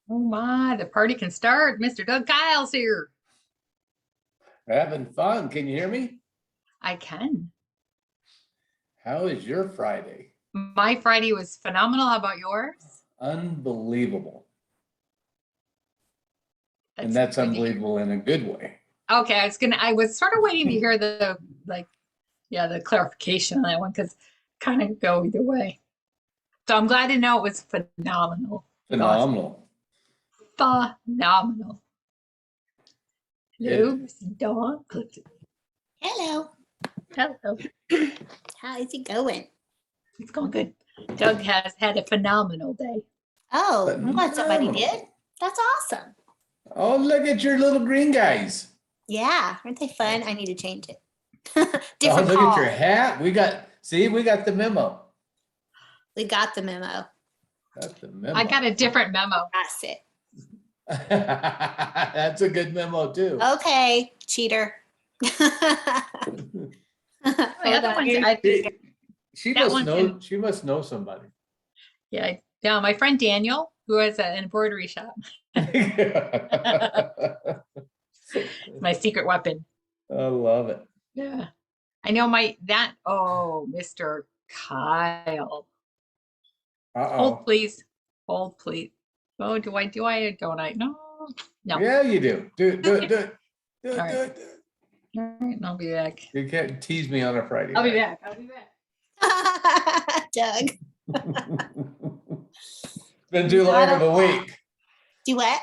Oh my, the party can start. Mr. Doug Kyle's here. We're having fun. Can you hear me? I can. How is your Friday? My Friday was phenomenal. How about yours? Unbelievable. And that's unbelievable in a good way. Okay, I was sort of waiting to hear the the clarification on that one because kind of go either way. So I'm glad to know it was phenomenal. Phenomenal. Awesome. Phenomenal. Hello, Mr. Dawn. Hello. Hello. How is it going? It's going good. Doug has had a phenomenal day. Oh, I'm glad somebody did. That's awesome. Oh, look at your little green guys. Yeah, aren't they fun? I need to change it. Different look at your hat. We got the memo. We got the memo. Got the memo. I got a different memo. That's it. That's a good memo too. Okay, cheater. She must know somebody. Yeah, my friend Daniel, who has an embroidery shop. My secret weapon. I love it. Yeah. I know Mr. Kyle. Hold please. Hold please. Oh, do I? Don't I? No. Yeah, you do. Do it. Do it. All right, I'll be back. You can't tease me on a Friday. I'll be back. Doug. It's been too long of a week. Do what?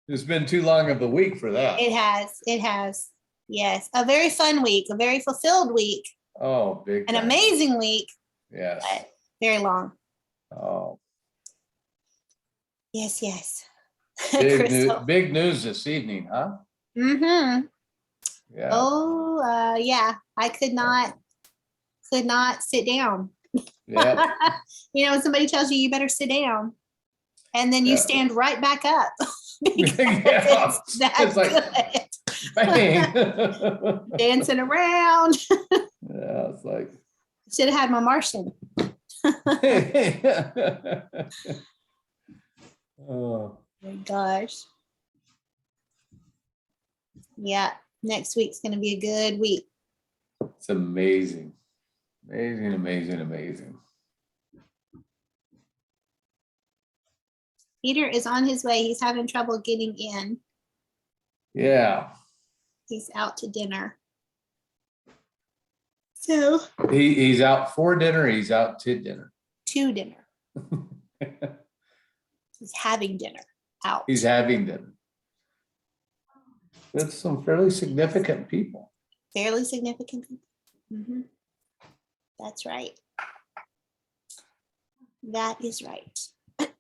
It's been too long of a week for that. It has. It has. Yes. A very fun week, a very fulfilled week. Oh, big. An amazing week. Yes. But very long. Oh. Yes, yes. Big news this evening, huh? Mm-hmm. Yeah. Oh, yeah. I could not sit down. Yeah. Somebody tells you better sit down, and then you stand right back up. It's like good. Bang. Dancing around. Yeah, it's like should have had my Martian. Oh my gosh. Yeah, next week's going to be a good week. It's amazing. Amazing. Peter is on his way. He's having trouble getting in. Yeah. He's out to dinner. So he's out for dinner. He's out to dinner. To dinner. He's having dinner. Out. He's having dinner. With some fairly significant people. Fairly significant people. Mm-hmm. That's right. That is right.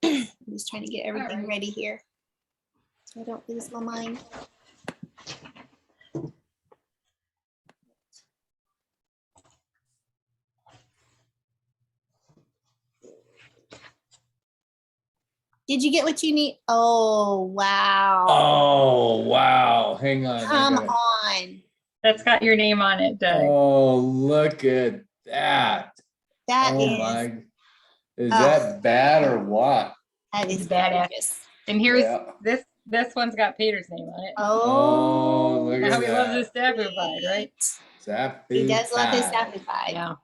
I'm just trying to get everything ready here so I don't lose my mind. Did you get what you need? Oh, wow. Oh, wow. Hang on. Come on. That's got your name on it, Doug. Oh, look at that. That is that bad or what? That is bad. And here's this one's got Peter's name on it. Oh, look at how he loves his sapphire, right? He does love his sapphire. Yeah.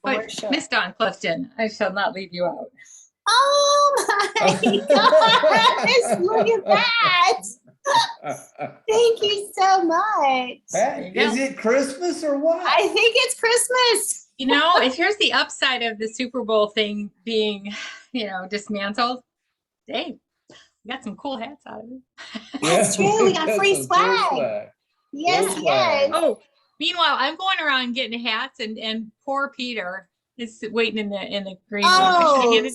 But Miss Dawn Clifton, I shall not leave you out. Oh my gosh, look at that. Thank you so much. Hey, is it Christmas or what? I think it's Christmas. Here's the upside of the Super Bowl thing being, dismantled. Hey, we got some cool hats out of it. That's true. We got free swag. Yes. Oh, meanwhile, I'm going around getting hats and poor Peter is waiting in the green room. Oh,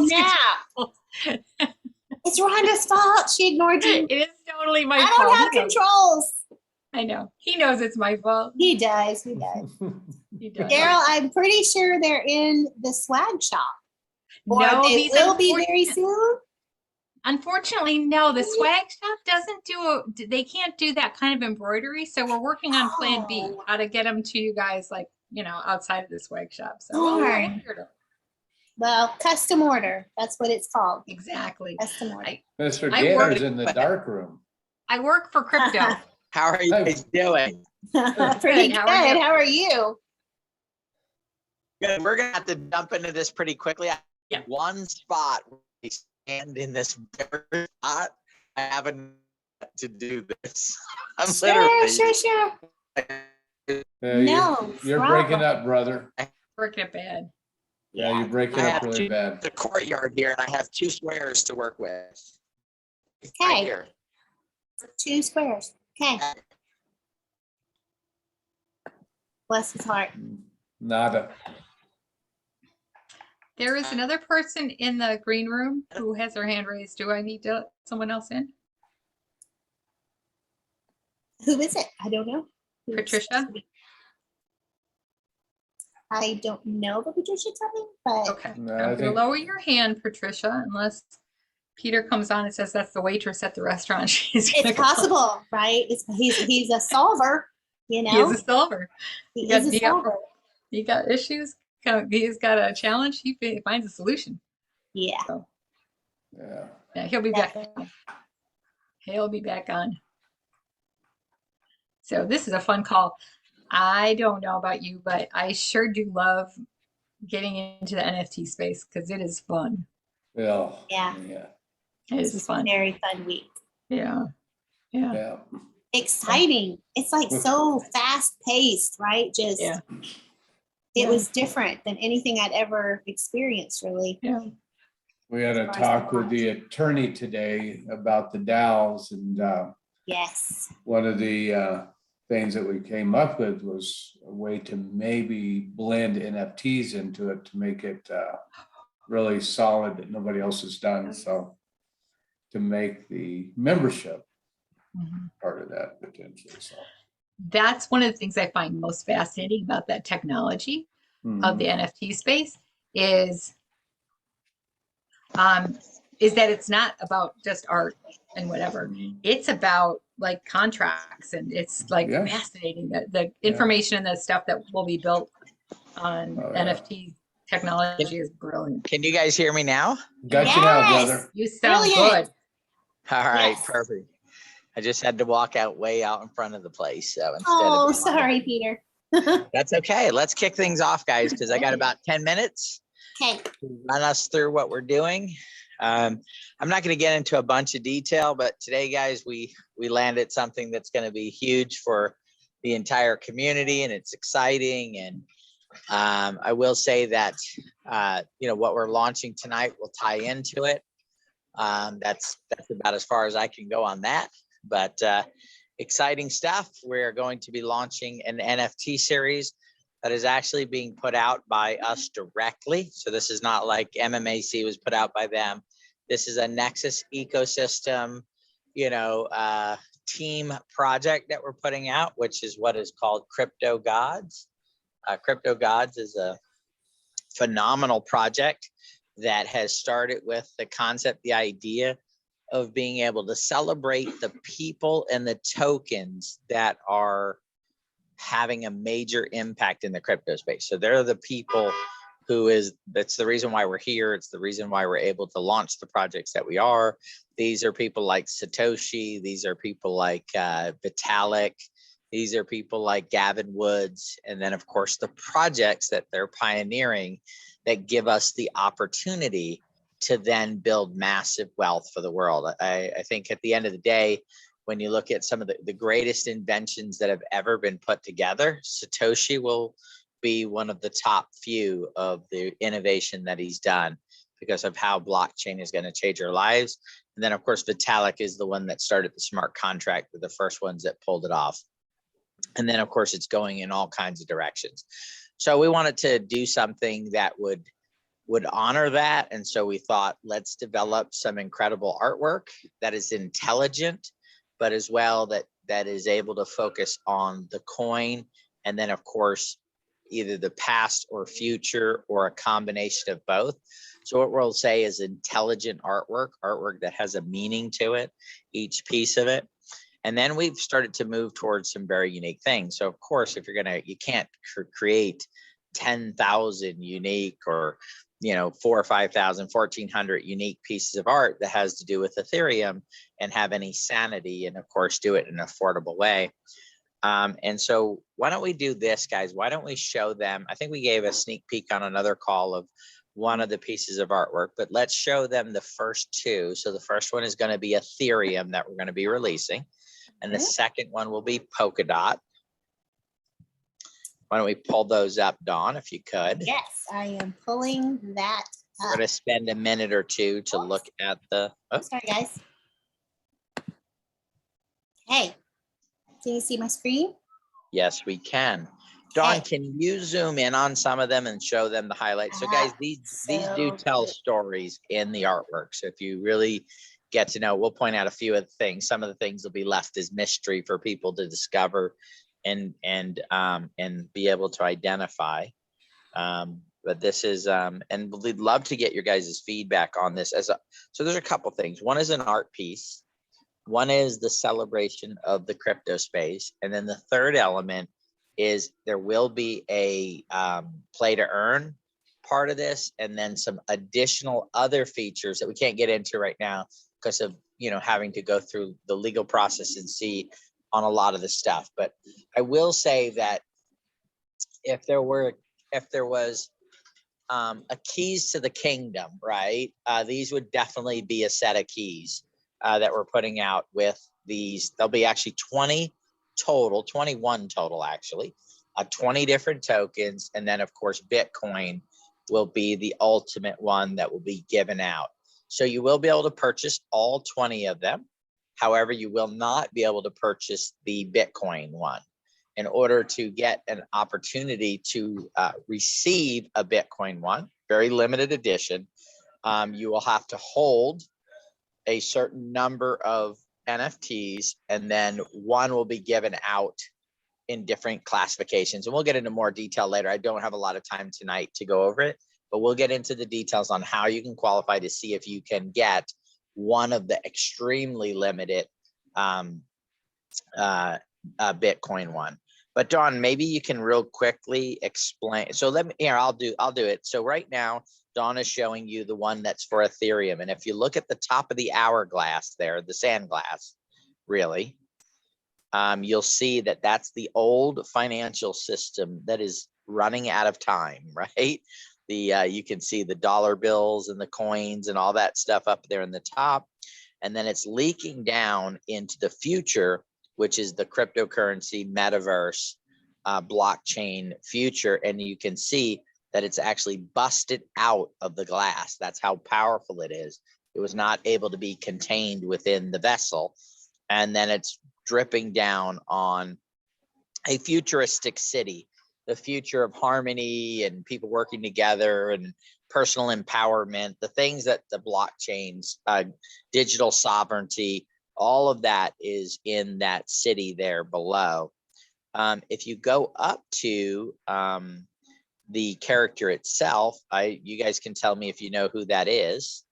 snap. It's Rhonda's fault. She ignored you. It is totally my fault. I don't have controls. I know. He knows it's my fault. He does. He does. Daryl, I'm pretty sure they're in the swag shop. Or they will be very soon. Unfortunately, no. The swag shop they can't do that kind of embroidery. So we're working on plan B, how to get them to you guys outside of the swag shop. So Well, custom order. That's what it's called. Exactly. Custom order. Mr. I work- Gator's in the dark room. I work for crypto. How are you guys doing? Pretty good. How are you? How are you? Good. We're gonna have to jump into this pretty quickly. I Yeah. have one spot where we stand in this very spot. I haven't to do this. I'm Sure. Yeah, No you're problem. breaking up, brother. Working it bad. Yeah, you're breaking I up have really bad. the courtyard here, and I have 2 squares to work with. Okay. Right here. 2 squares. Okay. Bless his heart. Nada. There is another person in the green room who has their hand raised. Do I need to let someone else in? Who is it? I don't know. Who is it? Patricia? I don't know about Patricia coming, but Okay. No, I'm I going to think- lower your hand, Patricia, unless Peter comes on and says that's the waitress at the restaurant. She's gonna it's go. possible, right? He's a solver, you He know. is a solver. He got is a the- solver. He got issues. He's got a challenge. He finds a solution. Yeah. Yeah. Yeah, he'll be back. Definitely. He'll be back on. So this is a fun call. I don't know about you, but I sure do love getting into the NFT space because it is fun. Yeah. Yeah. Yeah. It This is was a fun. very fun week. Yeah. Yeah. Yeah. Exciting. It's like so fast paced, right? Just Yeah. it Yeah. was different than anything I'd ever experienced, really. Yeah. We had a talk with the attorney today about the DAOs, and Yes. one of the things that we came up with was a way to maybe blend NFTs into it to make it really solid that nobody else has done. So to make the membership Mhm. part of that potentially. So That's one of the things I find most fascinating about that technology of the NFT space is that it's not about just art and whatever. It's about like contracts, and it's like Yeah. fascinating that the information and the stuff that will be built on Oh, yeah. NFT technology is brilliant. Can you guys hear me now? got you now, Yes. brother. You sound Brilliant. good. All right, Yes. perfect. I just had to walk out way out in front of the place. So instead Oh, of sorry, Peter. That's okay. Let's kick things off, guys, because I got about 10 minutes Okay. to run us through what we're doing. I'm not going to get into a bunch of detail, but today, guys, we landed something that's going to be huge for the entire community, and it's exciting. And I will say that what we're launching tonight will tie into it. That's about as far as I can go on that. But exciting stuff. We're going to be launching an NFT series that is actually being put out by us directly. So this is not like MMAC was put out by them. This is a Nexus ecosystem, team project that we're putting out, which is what is called Crypto Gods. Crypto Gods is a phenomenal project that has started with the concept, the idea of being able to celebrate the people and the tokens that are having a major impact in the crypto space. So they're the people that's the reason why we're here. It's the reason why we're able to launch the projects that we are. These are people like Satoshi. These are people like Vitalik. These are people like Gavin Woods. And then of course the projects that they're pioneering that give us the opportunity to then build massive wealth for the world. I think at the end of the day, when you look at some of the greatest inventions that have ever been put together, Satoshi will be one of the top few of the innovation that he's done because of how blockchain is going to change our lives. And then of course, Vitalik is the one that started the smart contract, with the first ones that pulled it off. And then of course, it's going in all kinds of directions. So we wanted to do something that would honor that. And so we thought, let's develop some incredible artwork that is intelligent, but as well that is able to focus on the coin. And then of course, either the past or future or a combination of both. So what we'll say is intelligent artwork that has a meaning to it, each piece of it. And then we've started to move towards some very unique things. So of course, if you can't create 10,000 unique or you know, 4,000 or 5,000, 1,400 unique pieces of art that has to do with Ethereum and have any sanity, and of course do it in an affordable way. And so why don't we do this, guys? Why don't we show them? I think we gave a sneak peek on another call of one of the pieces of artwork, but let's show them the first two. So the first one is going to be Ethereum that we're going to be releasing. And the second one will be Polkadot. Why don't we pull those up, Dawn, if you could? Yes, I am pulling that We're up. going to spend a minute or two to look at the. Oh, Sorry, guys. Hey, can you see my screen? yes, we can. Dawn, Okay. can you zoom in on some of them and show them the highlights? So guys, these do So tell good. stories in the artwork. So if you really get to know, we'll point out a few of the things. Some of the things will be left as mystery for people to discover and be able to identify. But this is, and we'd love to get your guys' feedback on this. So there's a couple things. One is an art piece. One is the celebration of the crypto space. And then the third element is there will be a play to earn part of this, and then some additional other features that we can't get into right now because of, you know, having to go through the legal process and see on a lot of the stuff. But I will say that if there was a keys to the kingdom, right? These would definitely be a set of keys that we're putting out with these. There'll be actually 21 total actually, 20 different tokens. And then of course, Bitcoin will be the ultimate one that will be given out. So you will be able to purchase all 20 of them. However, you will not be able to purchase the Bitcoin one. In order to get an opportunity to receive a Bitcoin one, very limited edition, you will have to hold a certain number of NFTs, and then one will be given out in different classifications. And we'll get into more detail later. I don't have a lot of time tonight to go over it, but we'll get into the details on how you can qualify to see if you can get one of the extremely limited Bitcoin one. But Dawn, maybe you can real quickly explain. So let me, here, I'll do it. So right now, Dawn is showing you the one that's for Ethereum. And if you look at the top of the hourglass there, the sand glass, really, you'll see that that's the old financial system that is running out of time, right? You can see the dollar bills and the coins and all that stuff up there in the top. And then it's leaking down into the future, which is the cryptocurrency, metaverse, blockchain future. And you can see that it's actually busted out of the glass. That's how powerful it is. It was not able to be contained within the vessel. And then it's dripping down on a futuristic city, the future of harmony and people working together and personal empowerment, the things that the blockchains, digital sovereignty, all of that is in that city there below. If you go up to the character itself, you guys can tell me if you know who that is.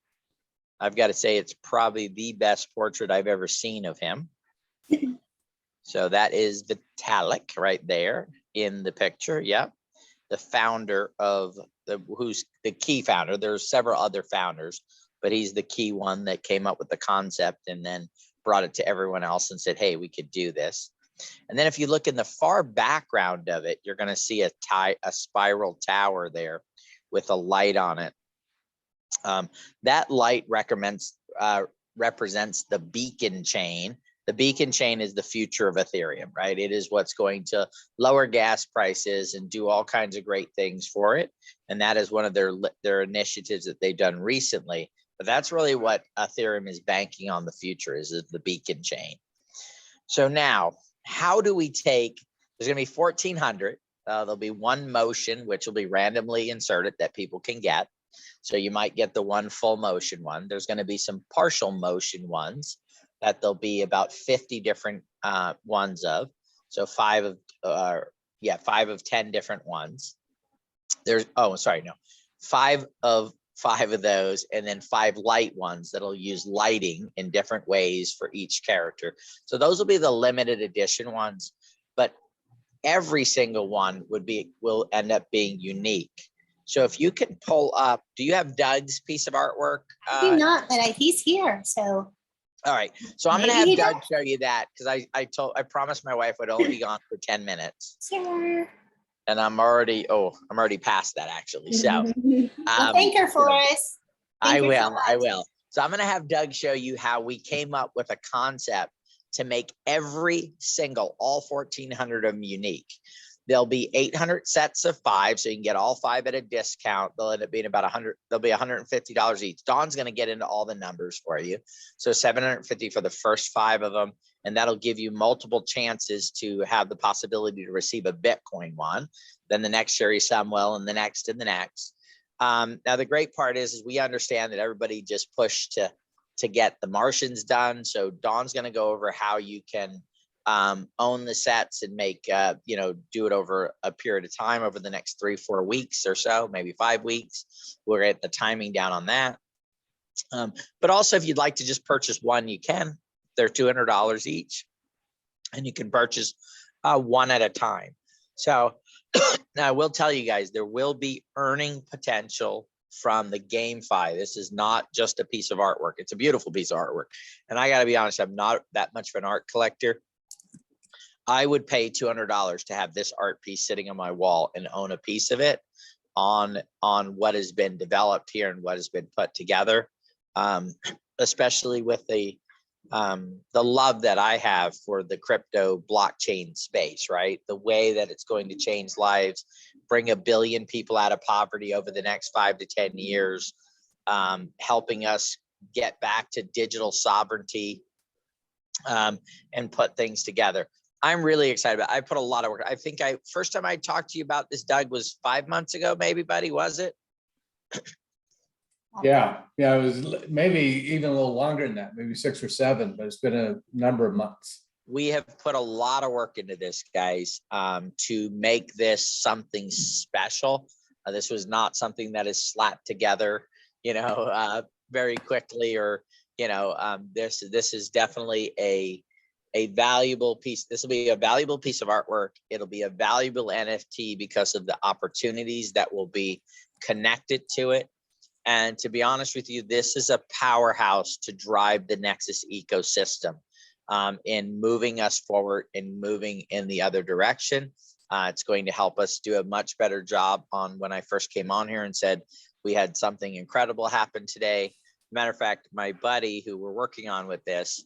I've got to say it's probably the best portrait I've ever seen of him. So that is Vitalik right there in the picture. Yeah, the founder of who's the key founder. There's several other founders, but he's the key one that came up with the concept and then brought it to everyone else and said, hey, we could do this. And then if you look in the far background of it, you're going to see a spiral tower there with a light on it. That light represents the beacon chain. The beacon chain is the future of Ethereum, right? It is what's going to lower gas prices and do all kinds of great things for it. And that is one of their initiatives that they've done recently. But that's really what Ethereum is banking on the future, is the beacon chain. So now, how do we take, there's going to be 1,400. There'll be one motion, which will be randomly inserted that people can get. So you might get the one full motion one. There's going to be some partial motion ones that there'll be about 50 different ones of. So 5 of 10 different ones. There's, oh, sorry, no, 5 of those, and then 5 light ones that'll use lighting in different ways for each character. So those will be the limited edition ones, but every single one will end up being unique. So if you can pull up, do you have Doug's piece of artwork? I do not, but he's here, so. All right. So I'm going to Maybe have he Doug show you that because I promised my wife I'd only be gone for 10 minutes. Sure. And I'm already past that actually. So Well, thank her for us. I Thank her so will. much. So I'm going to have Doug show you how we came up with a concept to make every single, all 1,400 of them unique. There'll be 800 sets of 5, so you can get all 5 at a discount. They'll end up being about they'll be $150 each. Dawn's going to get into all the numbers for you. So $750 for the first 5 of them. And that'll give you multiple chances to have the possibility to receive a Bitcoin one. Then the next series some will, and the next and the next. Now, the great part is we understand that everybody just pushed to get the Martians done. So Dawn's going to go over how you can own the sets and make, do it over a period of time over the next 3-4 weeks or so, maybe 5 weeks. We'll get the timing down on that. But also, if you'd like to just purchase one, you can. They're $200 each, and you can purchase one at a time. So now I will tell you guys, there will be earning potential from the GameFi. This is not just a piece of artwork. It's a beautiful piece of artwork. And I got to be honest, I'm not that much of an art collector. I would pay $200 to have this art piece sitting on my wall and own a piece of it on what has been developed here and what has been put together, especially with the love that I have for the crypto blockchain space, right? The way that it's going to change lives, bring 1 billion people out of poverty over the next 5 to 10 years, helping us get back to digital sovereignty, and put things together. I'm really excited about it. I put a lot of work. I think first time I talked to you about this, Doug, was 5 months ago, maybe, buddy, was it? Yeah, it was maybe even a little longer than that, maybe 6 or 7, but it's been a number of months. We have put a lot of work into this, guys, to make this something special. This was not something that is slapped together, very quickly, or, this is definitely a valuable piece. This will be a valuable piece of artwork. It'll be a valuable NFT because of the opportunities that will be connected to it. And to be honest with you, this is a powerhouse to drive the Nexus ecosystem in moving us forward and moving in the other direction. It's going to help us do a much better job on when I first came on here and said we had something incredible happen today. Matter of fact, my buddy who we're working on with this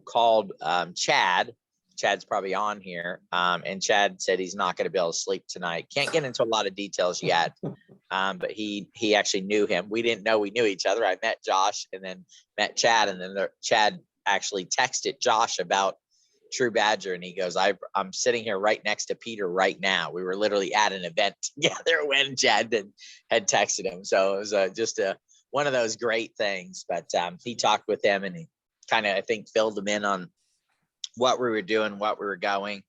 called Chad. Chad's probably on here. And Chad said he's not going to be able to sleep tonight. Can't get into a lot of details yet. But he actually knew him. We didn't know we knew each other. I met Josh and then met Chad. And then Chad actually texted Josh about True Badger. And he goes, I'm sitting here right next to Peter right now. We were literally at an event together when Chad had texted him. So it was just one of those great things. But he talked with him and he kind of, I think, filled him in on what we were doing, what we were going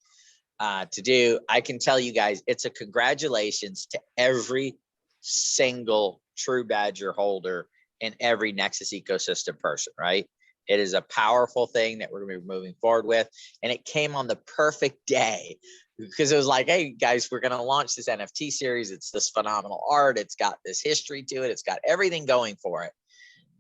to do. I can tell you guys, it's a congratulations to every single True Badger holder and every Nexus ecosystem person, right? It is a powerful thing that we're going to be moving forward with. And it came on the perfect day because it was like, hey guys, we're going to launch this NFT series. It's this phenomenal art. It's got this history to it. It's got everything going for it.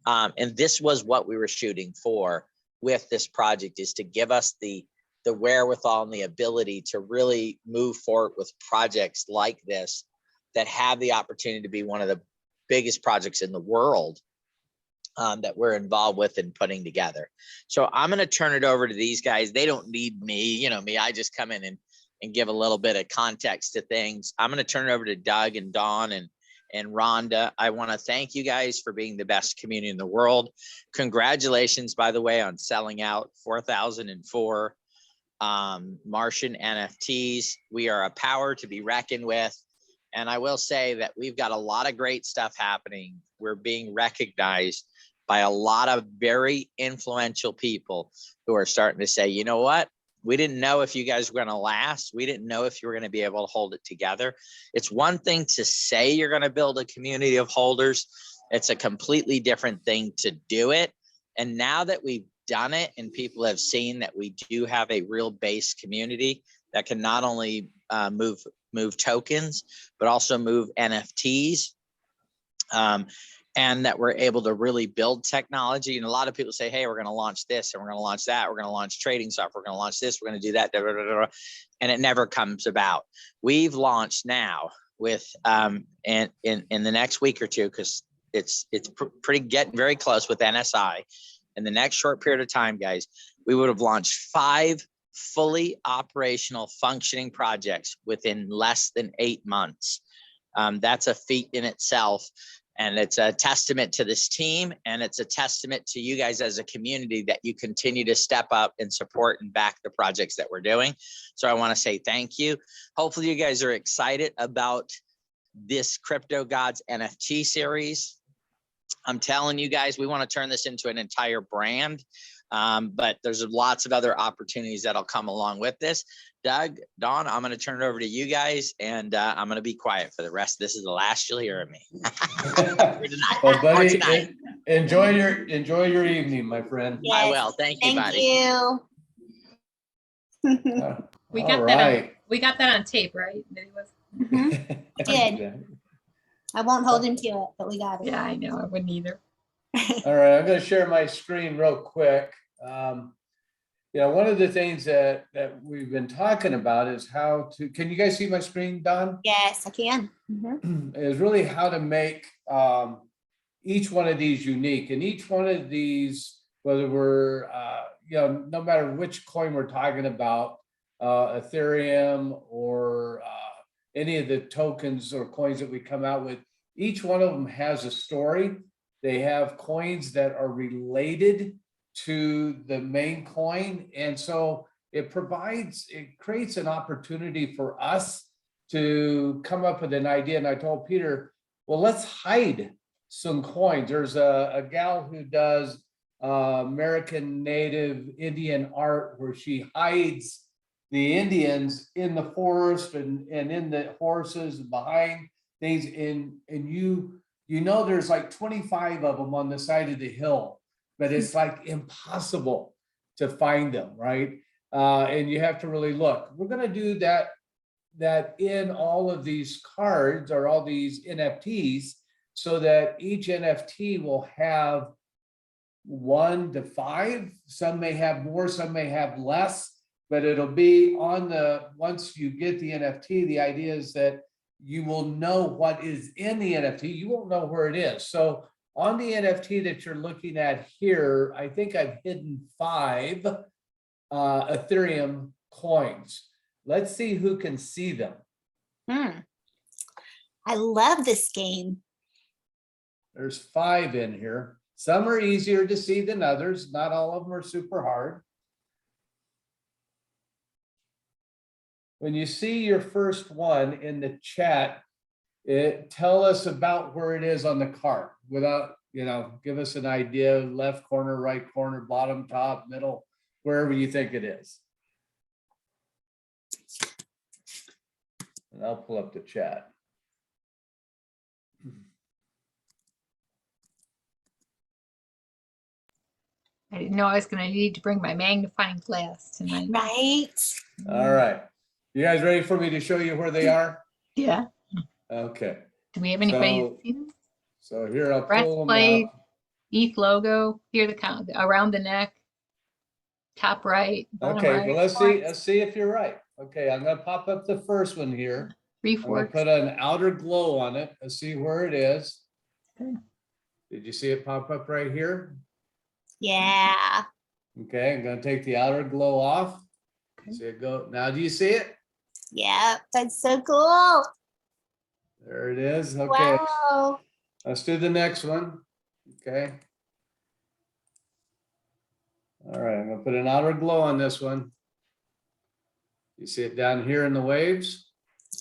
And this was what we were shooting for with this project, is to give us the wherewithal and the ability to really move forward with projects like this that have the opportunity to be one of the biggest projects in the world that we're involved with and putting together. So I'm going to turn it over to these guys. They don't need me, me. I just come in and give a little bit of context to things. I'm going to turn it over to Doug and Dawn and Rhonda. I want to thank you guys for being the best community in the world. Congratulations, by the way, on selling out 4,004 Martian NFTs. We are a power to be reckoned with. And I will say that we've got a lot of great stuff happening. We're being recognized by a lot of very influential people who are starting to say, you know what? We didn't know if you guys were going to last. We didn't know if you were going to be able to hold it together. It's one thing to say you're going to build a community of holders. It's a completely different thing to do it. And now that we've done it and people have seen that we do have a real base community that can not only move move tokens, but also move NFTs. And that we're able to really build technology. And a lot of people say, hey, we're going to launch this and we're going to launch that. We're going to launch trading software. We're going to launch this. We're going to do that. And it never comes about. We've launched now with and in the next week or two, because it's pretty getting very close with NSI. In the next short period of time, guys, we would have launched 5 fully operational functioning projects within less than 8 months. That's a feat in itself. And it's a testament to this team, and it's a testament to you guys as a community that you continue to step up and support and back the projects that we're doing. So I want to say thank you. Hopefully you guys are excited about this Crypto Gods NFT series. I'm telling you guys, we want to turn this into an entire brand. But there's lots of other opportunities that'll come along with this. Doug, Dawn, I'm going to turn it over to you guys, and I'm going to be quiet for the rest. This is the last you'll hear of me. Well, buddy, enjoy your evening, my friend. Yes. I will. Thank you, buddy. Thank you. We got that. We got that on tape, right? Mhm. Did. I won't hold him to it, but we got it. Yeah, I know. I wouldn't either. All right, I'm going to share my screen real quick. You know, one of the things that we've been talking about is how to, can you guys see my screen, Don? Yes, I can. Mhm. Is really how to make each one of these unique. And each one of these, whether we're, you know, no matter which coin we're talking about, Ethereum or any of the tokens or coins that we come out with, each one of them has a story. They have coins that are related to the main coin. And so it creates an opportunity for us to come up with an idea. And I told Peter, well, let's hide some coins. There's a gal who does American Native Indian art where she hides the Indians in the forest and in the horses and behind things. And you know, there's like 25 of them on the side of the hill, but it's like impossible to find them, right? And you have to really look. We're going to do that in all of these cards or all these NFTs, so that each NFT will have 1 to 5. Some may have more, some may have less, but it'll be on once you get the NFT, the idea is that you will know what is in the NFT. You won't know where it is. So on the NFT that you're looking at here, I think I've hidden 5 Ethereum coins. Let's see who can see them. I love this game. There's 5 in here. Some are easier to see than others. Not all of them are super hard. When you see your first one in the chat, tell us about where it is on the card without, you know, give us an idea, left corner, right corner, bottom, top, middle, wherever you think it is. And I'll pull up the chat. I didn't know I was going to need to bring my magnifying glass tonight. Right. All right. You guys ready for me to show you where they are? Yeah. Okay. Do we have anybody see them? So here I'll pull them Breastplate, up. ETH logo, here the count around the neck, top right. Okay, right, well, let's see if you're right. Okay, I'm gonna pop up the first one here. I'm gonna Reforks. put an outer glow on it. Let's see where it is. Okay. Did you see it pop up right here? Yeah. Okay, I'm gonna take the outer glow off. Okay. See it go. Now, do you see it? Yeah. That's so cool. There it is. Okay, Wow. let's do the next one. Okay. All right, I'm gonna put an outer glow on this one. You see it down here in the waves?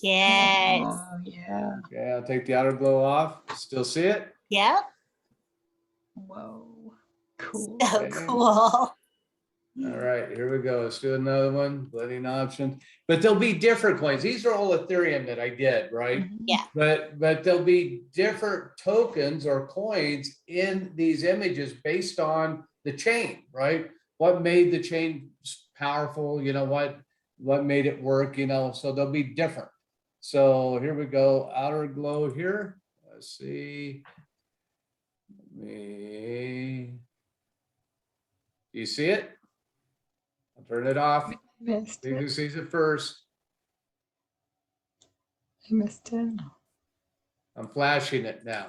Yes. Oh, yeah. Okay, I'll take the outer glow off. Still see it? Yep. Whoa. Cool. So Okay. cool. All right, here we go. Let's do another one. Blending options, but there'll be different coins. These are all Ethereum that I did, right? Yeah. But there'll be different tokens or coins in these images based on the chain, right? What made the chain powerful? You know, what made it work? You know, so they'll be different. So here we go, outer glow here. Let's see. You see it? I'll turn it off. Missed See who it. sees it first. I missed it. I'm flashing it now.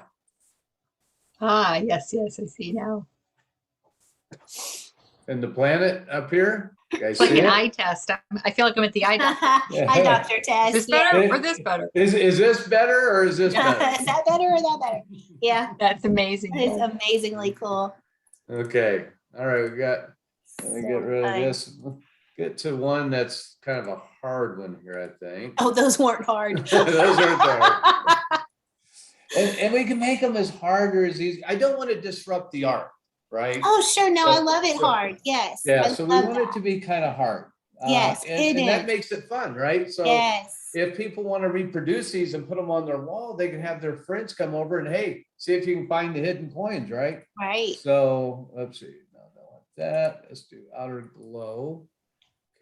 Ah, yes, yes, I see now. And the planet up here, you guys It's like see an it? eye test. I feel like I'm at the eye doctor. Eye doctor Is test. this Yeah. better or this better? Is this better or is this better? Is that better or that better? Yeah, That's amazing. it's guys. amazingly cool. Okay, all right, we got, let me So get rid of fun. this. Get to one that's kind of a hard one here, I think. Oh, those weren't hard. Those aren't hard. And we can make them as hard or as easy. I don't want to disrupt the art, right? Oh, sure. No, I So- love it so- hard. Yes. Yeah, I so we love want it that. to be kind of hard. Yes, And it that is. makes it fun, right? So Yes. if people want to reproduce these and put them on their wall, they can have their friends come over and, hey, see if you can find the hidden coins, right? Right. So let's see, no, I don't want that. Let's do outer glow.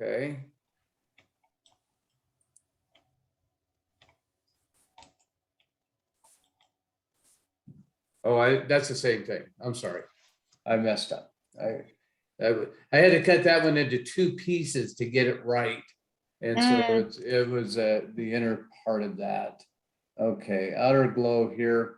Okay. Oh, that's the same thing. I'm sorry. I messed up. I had to cut that one into two pieces to get it right. And so it was the inner part of that. Okay, outer glow here.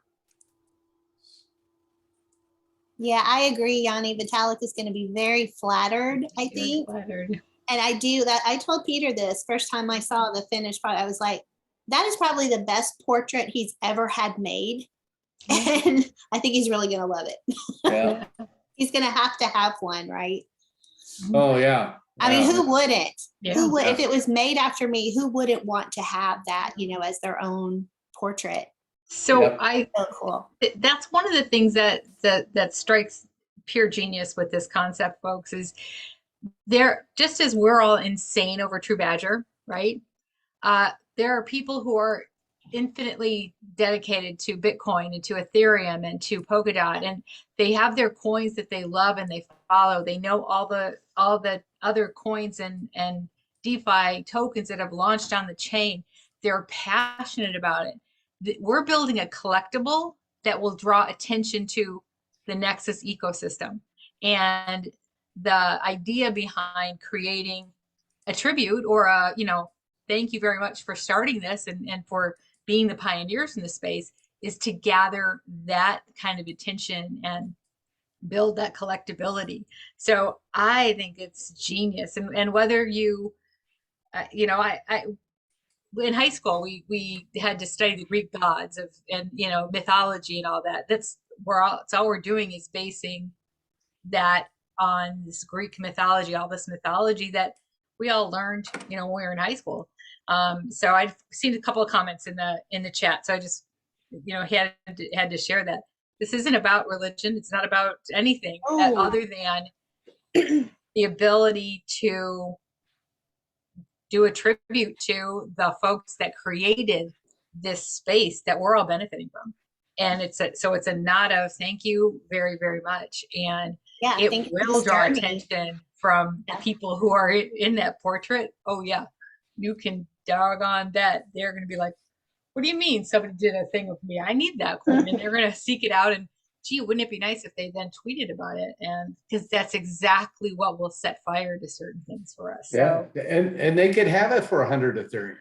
Yeah, I agree, Yanni. Vitalik is going to be very flattered, I Very think. flattered. And I do that. I told Peter this first time I saw the finished product. I was like, that is probably the best portrait he's ever had made. And I think he's really going to love it. Yeah. He's going to have one, right? Oh, yeah. I mean, Yeah. who wouldn't? Yeah. Who would, Yeah. if it was made after me, who wouldn't want to have that, as their own portrait? So Yep. So cool. that's one of the things that strikes pure genius with this concept, folks, is there, just as we're all insane over True Badger, right? There are people who are infinitely dedicated to Bitcoin and to Ethereum and to Polkadot, and they have their coins that they love and they follow. They know all the other coins and DeFi tokens that have launched on the chain. They're passionate about it. We're building a collectible that will draw attention to the Nexus ecosystem. And the idea behind creating a tribute or a, thank you very much for starting this and for being the pioneers in the space is to gather that kind of attention and build that collectability. So I think it's genius. And whether you, in high school, we had to study the Greek gods and mythology and all that. It's all we're doing is basing that on this Greek mythology, all this mythology that we all learned, when we were in high school. So I've seen a couple of comments in the chat. So I just, had to share that. This isn't about religion. It's not about anything other than the ability to do a tribute to the folks that created this space that we're all benefiting from. And it's a nod of thank you very, very much. And Yeah, it will draw attention from people who are in that portrait. Oh yeah, you can doggone bet they're going to be like, what do you mean somebody did a thing with me? I need that coin. And they're going to seek it out. And gee, wouldn't it be nice if they then tweeted about it? And because that's exactly what will set fire to certain things for us. Yeah, So, and they could have it for 100 Ethereum.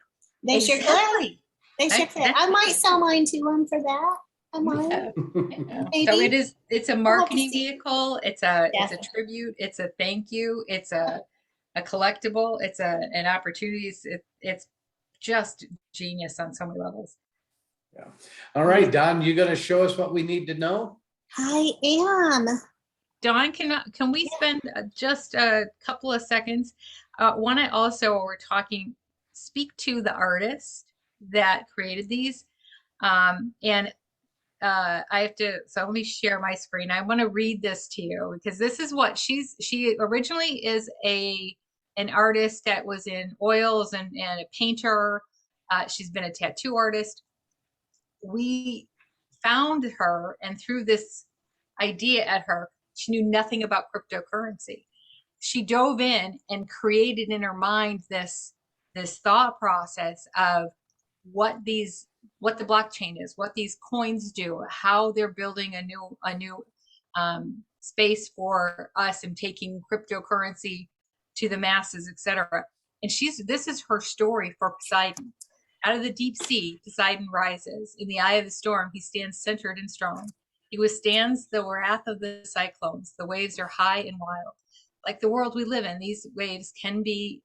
They sure could. They sure could. I might sell mine to them for that. I might. Yeah. So Maybe. it's a marketing see. vehicle. It's a Definitely. tribute. It's a thank you. It's a collectible. It's an opportunity. It's just genius on so many levels. Yeah. All right, Don, you going to show us what we need to know? I am. Dawn, can we spend just a couple of seconds? Want to also, while we're talking, speak to the artist that created these. And I have to, so let me share my screen. I want to read this to you because this is what she originally is an artist that was in oils and a painter. She's been a tattoo artist. We found her, and through this idea at her, she knew nothing about cryptocurrency. She dove in and created in her mind this thought process of what the blockchain is, what these coins do, how they're building a new space for us and taking cryptocurrency to the masses, etc. And this is her story for Poseidon. Out of the deep sea, Poseidon rises. In the eye of the storm, he stands centered and strong. He withstands the wrath of the cyclones. The waves are high and wild. Like the world we live in, these waves can be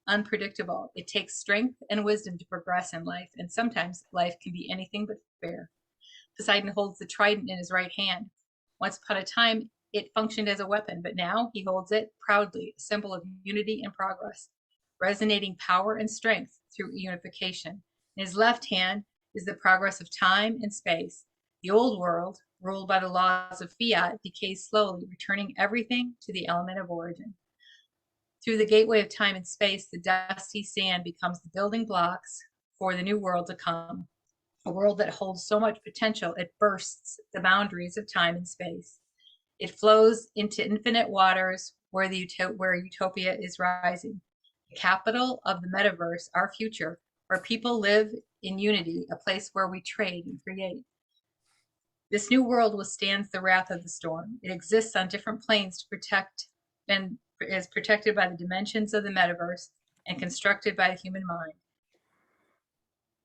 unpredictable. It takes strength and wisdom to progress in life, and sometimes life can be anything but fair. Poseidon holds the trident in his right hand. Once upon a time, it functioned as a weapon, but now he holds it proudly, a symbol of unity and progress, resonating power and strength through unification. In his left hand is the progress of time and space. The old world, ruled by the laws of fiat, decays slowly, returning everything to the element of origin. Through the gateway of time and space, the dusty sand becomes the building blocks for the new world to come, a world that holds so much potential it bursts the boundaries of time and space. It flows into infinite waters where utopia is rising. The capital of the metaverse, our future, where people live in unity, a place where we trade and create. This new world withstands the wrath of the storm. It exists on different planes to protect and is protected by the dimensions of the metaverse and constructed by the human mind.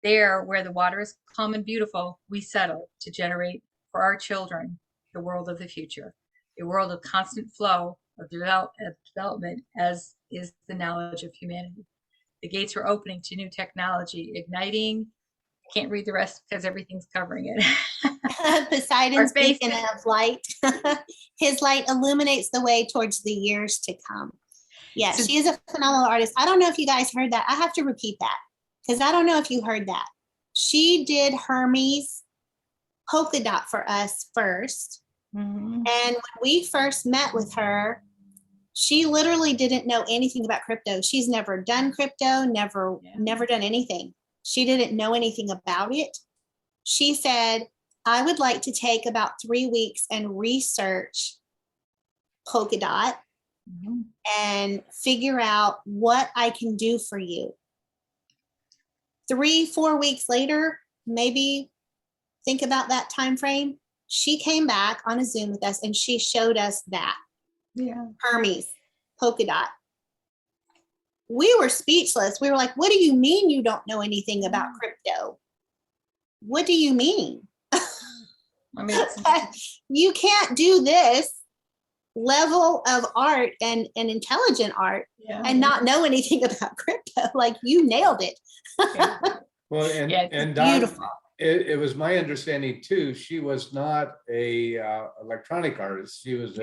There, where the water is calm and beautiful, we settle to generate for our children the world of the future, a world of constant flow of development as is the knowledge of humanity. The gates are opening to new technology, igniting. I can't read the rest because everything's covering it. Poseidon, speaking of light, his light illuminates the way towards the years to come. Yeah, she is a phenomenal artist. I don't know if you guys heard that. I have to repeat that because I don't know if you heard that. She did Hermes polka dot for us first. Mm-hmm. And when we first met with her, she literally didn't know anything about crypto. She's never done crypto, never done anything. She didn't know anything about it. She said, I would like to take about 3 weeks and research Polkadot and figure out what I can do for you. 3-4 weeks later, maybe think about that time frame. She came back on a Zoom with us and she showed us that. Yeah. Hermes, Polkadot. We were speechless. We were like, what do you mean you don't know anything about crypto? What do you mean? I mean, you can't do this level of art and intelligent art and not know anything about crypto. Like, you nailed it. Well, and beautiful. It was my understanding too, she was not a electronic artist. She was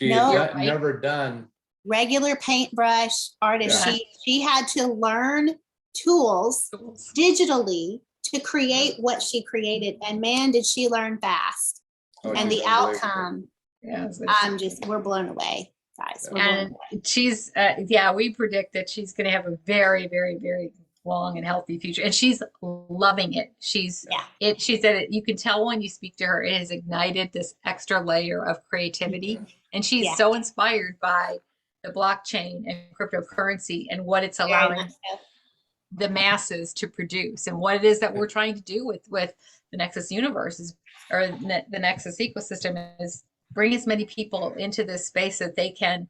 never done regular paintbrush artist. Yeah. She had to learn tools digitally to create what she created, and man, did she learn fast. And the outcome, we're blown away, guys. And she's we predict that she's going to have a very, very, very long and healthy future, and she's loving it. She said it, you can tell when you speak to her, it has ignited this extra layer of creativity, and she's so inspired by the blockchain and cryptocurrency and what it's allowing the masses to produce, and what it is that we're trying to do with the Nexus universe or the Nexus ecosystem is bring as many people into this space that they can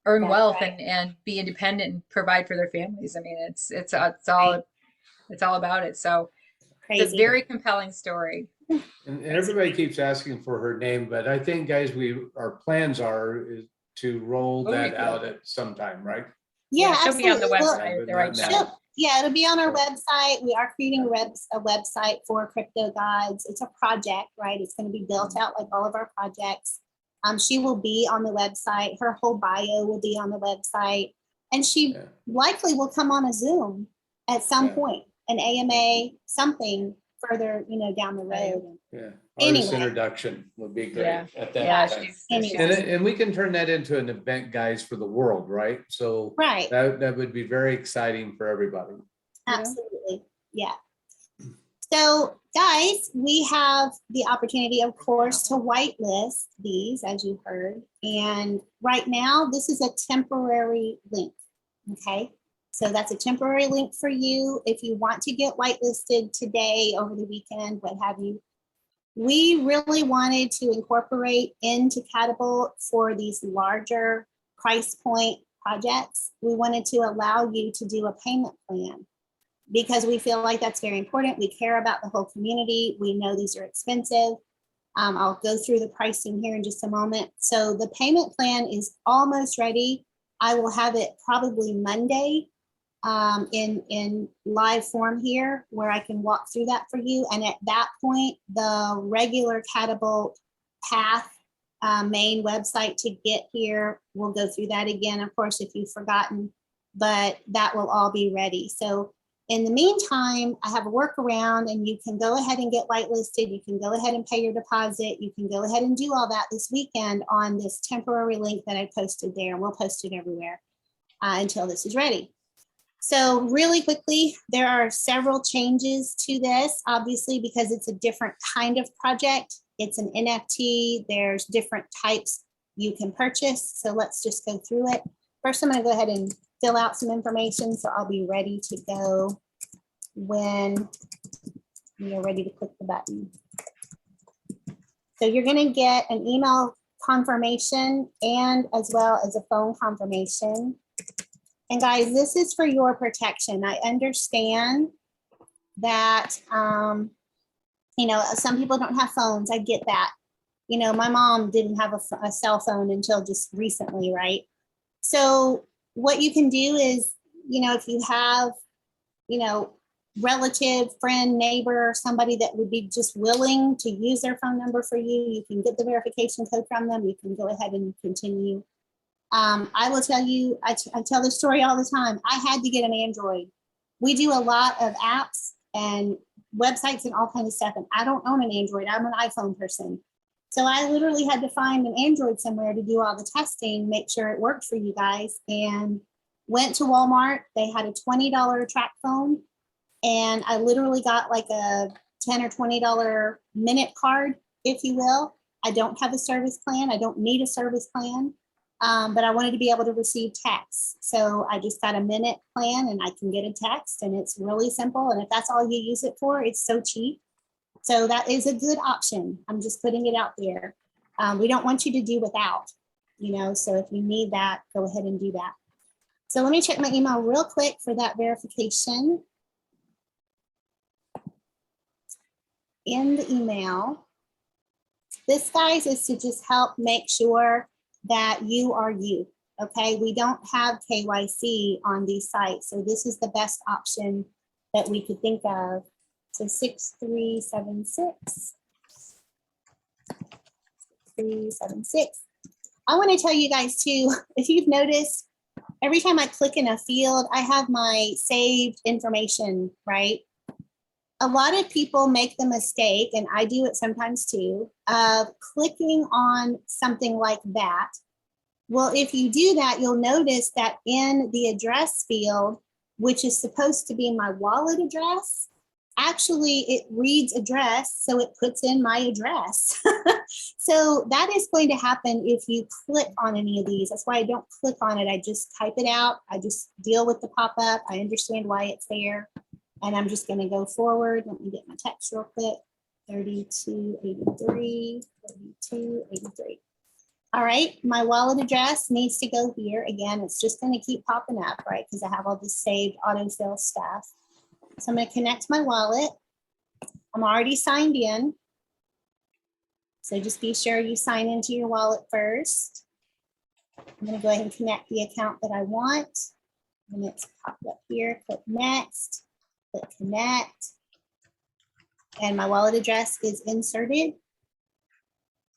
earn wealth and be independent and provide for their families. I mean, it's all about it. So it's a very compelling story. And everybody keeps asking for her name, but I think, guys, our plans is to roll that out at some time, right? Yeah, she'll be on the website right now. Yeah, it'll be on our website. We are creating a website for Crypto Gods. It's a project, right? It's going to be built out like all of our projects. She will be on the website. Her whole bio will be on the website. And she likely will come on a Zoom at some point, an AMA, something further, down the road. Yeah. Artist introduction would be great at that time. And we can turn that into an event, guys, for the world, right? So that would be very exciting for everybody. Absolutely. Yeah. So, guys, we have the opportunity, of course, to whitelist these, as you heard. And right now, this is a temporary link. Okay. So that's a temporary link for you. If you want to get whitelisted today, over the weekend, what have you, we really wanted to incorporate into CataBolt for these larger price point projects. We wanted to allow you to do a payment plan because we feel like that's very important. We care about the whole community. We know these are expensive. I'll go through the pricing here in just a moment. So the payment plan is almost ready. I will have it probably Monday in live form here where I can walk through that for you. And at that point, the regular CataBolt path main website to get here, we'll go through that again, of course, if you've forgotten, but that will all be ready. So in the meantime, I have a workaround and you can go ahead and get whitelisted. You can go ahead and pay your deposit. You can go ahead and do all that this weekend on this temporary link that I posted there. We'll post it everywhere until this is ready. So really quickly, there are several changes to this, obviously, because it's a different kind of project. It's an NFT. There's different types you can purchase. So let's just go through it. First, I'm going to go ahead and fill out some information. So I'll be ready to go when you're ready to click the button. So you're going to get an email confirmation and as well as a phone confirmation. And guys, this is for your protection. I understand that, you know, some people don't have phones. I get that. You know, my mom didn't have a cell phone until just recently, right? So what you can do is, you know, if you have, you know, relative, friend, neighbor, somebody that would be just willing to use their phone number for you, you can get the verification code from them. You can go ahead and continue. I will tell you, I tell this story all the time. I had to get an Android. We do a lot of apps and websites and all kinds of stuff. And I don't own an Android. I'm an iPhone person. So I literally had to find an Android somewhere to do all the testing, make sure it worked for you guys. And went to Walmart. They had a $20 track phone. And I literally got like a $10 or $20 minute card, if you will. I don't have a service plan. I don't need a service plan. But I wanted to be able to receive texts. So I just got a minute plan and I can get a text and it's really simple. And if that's all you use it for, it's so cheap. So that is a good option. I'm just putting it out there. We don't want you to do without, you know, so if you need that, go ahead and do that. So let me check my email real quick for that verification. In the email, this, guys, is to just help make sure that you are you, okay? We don't have KYC on these sites, so this is the best option that we could think of. So 6376. 6376. I want to tell you guys too, if you've noticed, every time I click in a field, I have my saved information, right? A lot of people make the mistake, and I do it sometimes too, of clicking on something like that. Well, if you do that, you'll notice that in the address field, which is supposed to be my wallet address, actually it reads address, so it puts in my address. So that is going to happen if you click on any of these. That's why I don't click on it. I just type it out. I just deal with the pop-up. I understand why it's there. And I'm just going to go forward. Let me get my text real quick. 3283, 3283. All right, my wallet address needs to go here. Again, it's just going to keep popping up, right? Because I have all this saved autofill stuff. So I'm going to connect my wallet. I'm already signed in. So just be sure you sign into your wallet first. I'm going to go ahead and connect the account that I want. And it's popped up here. Click next. Click connect. And my wallet address is inserted.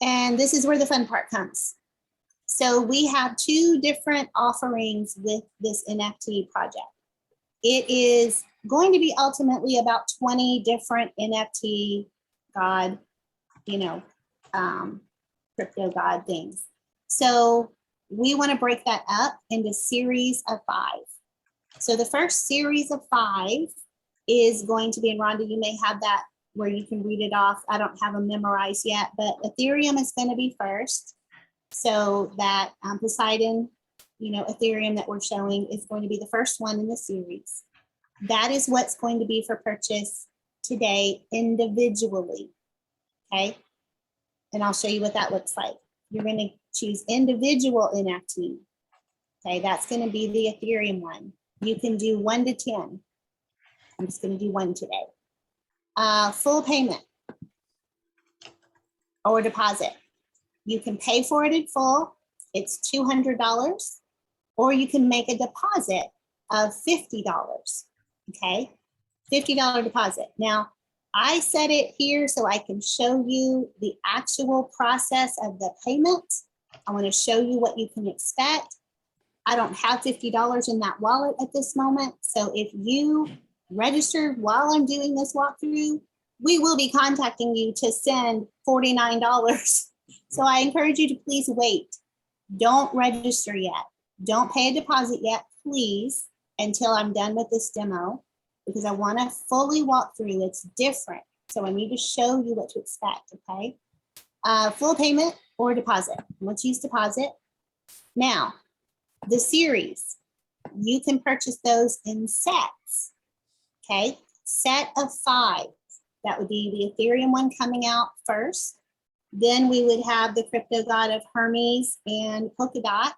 And this is where the fun part comes. So we have two different offerings with this NFT project. It is going to be ultimately about 20 different NFT God, you know, crypto God things. So we want to break that up into series of 5. So the first series of 5 is going to be, and Rhonda, you may have that where you can read it off. I don't have them memorized yet, but Ethereum is going to be first. So that Poseidon Ethereum that we're showing is going to be the first one in the series. That is what's going to be for purchase today individually. Okay. And I'll show you what that looks like. You're going to choose individual NFT. Okay. That's going to be the Ethereum one. You can do 1 to 10. I'm just going to do 1 today. Full payment or deposit. You can pay for it in full. It's $200, or you can make a deposit of $50. Okay, $50 deposit. Now, I set it here so I can show you the actual process of the payment. I want to show you what you can expect. I don't have $50 in that wallet at this moment. So if you registered while I'm doing this walkthrough, we will be contacting you to send $49. So I encourage you to please wait. Don't register yet. Don't pay a deposit yet, please, until I'm done with this demo, because I want to fully walk through. It's different. So I need to show you what to expect, okay? Full payment or deposit. Let's use deposit. Now, the series, you can purchase those in sets, okay? Set of 5. That would be the Ethereum one coming out first. Then we would have the Crypto God of Hermes and Polkadot.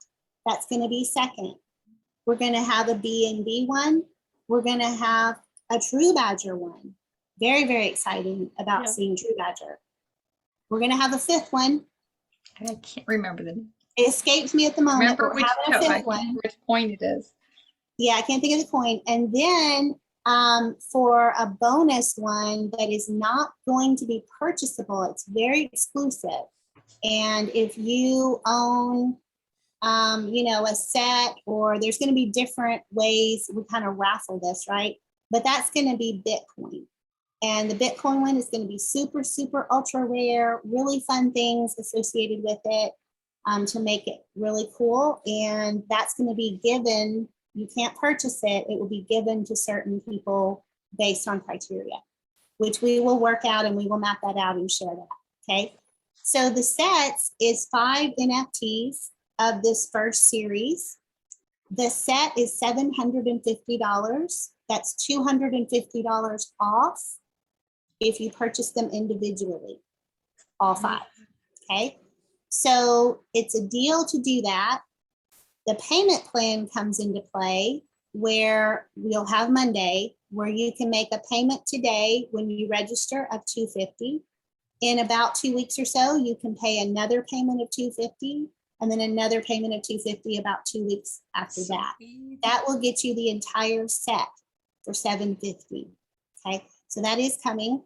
That's going to be second. We're going to have a BNB one. We're going to have a True Badger one. Very, very exciting about seeing True Badger. We're going to have a 5th one. I can't remember the name. It escapes me at the moment. Remember We're which, having a no, 5th one. which point it is. Yeah, I can't think of the coin. And then for a bonus one that is not going to be purchasable, it's very exclusive. And if you own, a set, or there's going to be different ways we kind of raffle this, right? But that's going to be Bitcoin. And the Bitcoin one is going to be super, super ultra rare, really fun things associated with it to make it really cool. And that's going to be given. You can't purchase it. It will be given to certain people based on criteria, which we will work out, and we will map that out and share that. Okay. So the sets is 5 NFTs of this first series. The set is $750. That's $250 off if you purchase them individually, all 5. Okay. So it's a deal to do that. The payment plan comes into play where we'll have Monday where you can make a payment today when you register of $250. In about 2 weeks or so, you can pay another payment of $250, and then another payment of $250 about 2 weeks after that. That will get you the entire set for $750. Okay, so that is coming.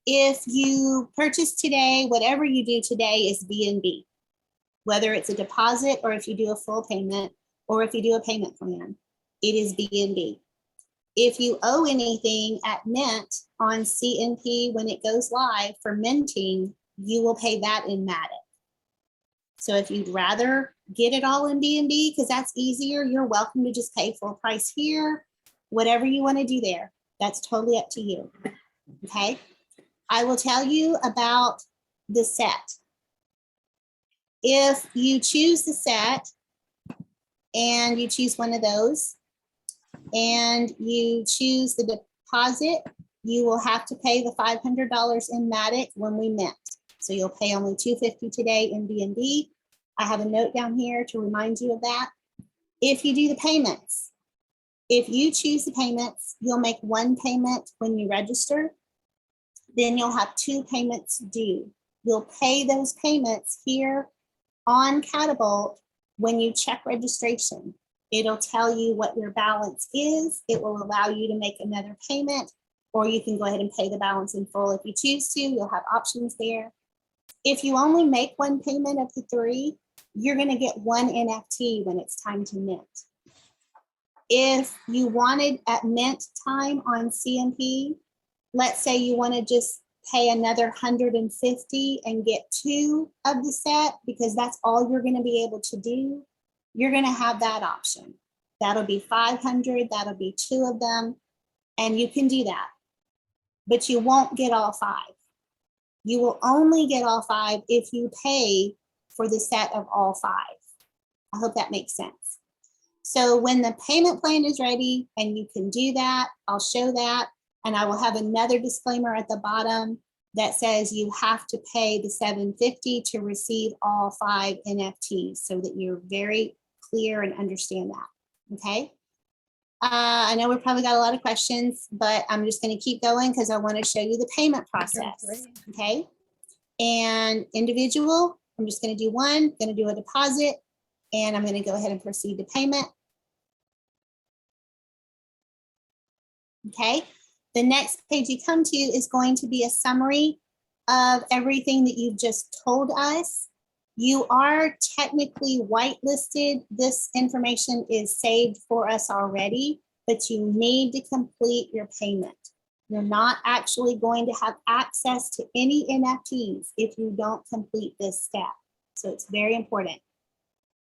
If you purchase today, whatever you do today is BNB. Whether it's a deposit, or if you do a full payment, or if you do a payment plan, it is BNB. If you owe anything at mint on CNP when it goes live for minting, you will pay that in Matic. So if you'd rather get it all in BNB because that's easier, you're welcome to just pay full price here. Whatever you want to do there, that's totally up to you. Okay, I will tell you about the set. If you choose the set and you choose one of those and you choose the deposit, you will have to pay the $500 in Matic when we mint. So you'll pay only $250 today in BNB. I have a note down here to remind you of that. If you do the payments, if you choose the payments, you'll make 1 payment when you register. Then you'll have 2 payments due. You'll pay those payments here on CataBolt when you check registration. It'll tell you what your balance is. It will allow you to make another payment, or you can go ahead and pay the balance in full if you choose to. You'll have options there. If you only make 1 payment of the 3, you're going to get 1 NFT when it's time to mint. If you wanted at mint time on CNP, let's say you want to just pay another $150 and get 2 of the set because that's all you're going to be able to do, you're going to have that option. That'll be $500, that'll be 2 of them, and you can do that. But you won't get all 5. You will only get all 5 if you pay for the set of all 5. I hope that makes sense. So when the payment plan is ready and you can do that, I'll show that. And I will have another disclaimer at the bottom that says you have to pay the $750 to receive all 5 NFTs, so that you're very clear and understand that. Okay. I know we've probably got a lot of questions, but I'm just going to keep going because I want to show you the payment process. Okay. And individual, I'm just going to do one, going to do a deposit, and I'm going to go ahead and proceed to payment. Okay. The next page you come to is going to be a summary of everything that you've just told us. You are technically whitelisted. This information is saved for us already, but you need to complete your payment. You're not actually going to have access to any NFTs if you don't complete this step. So it's very important.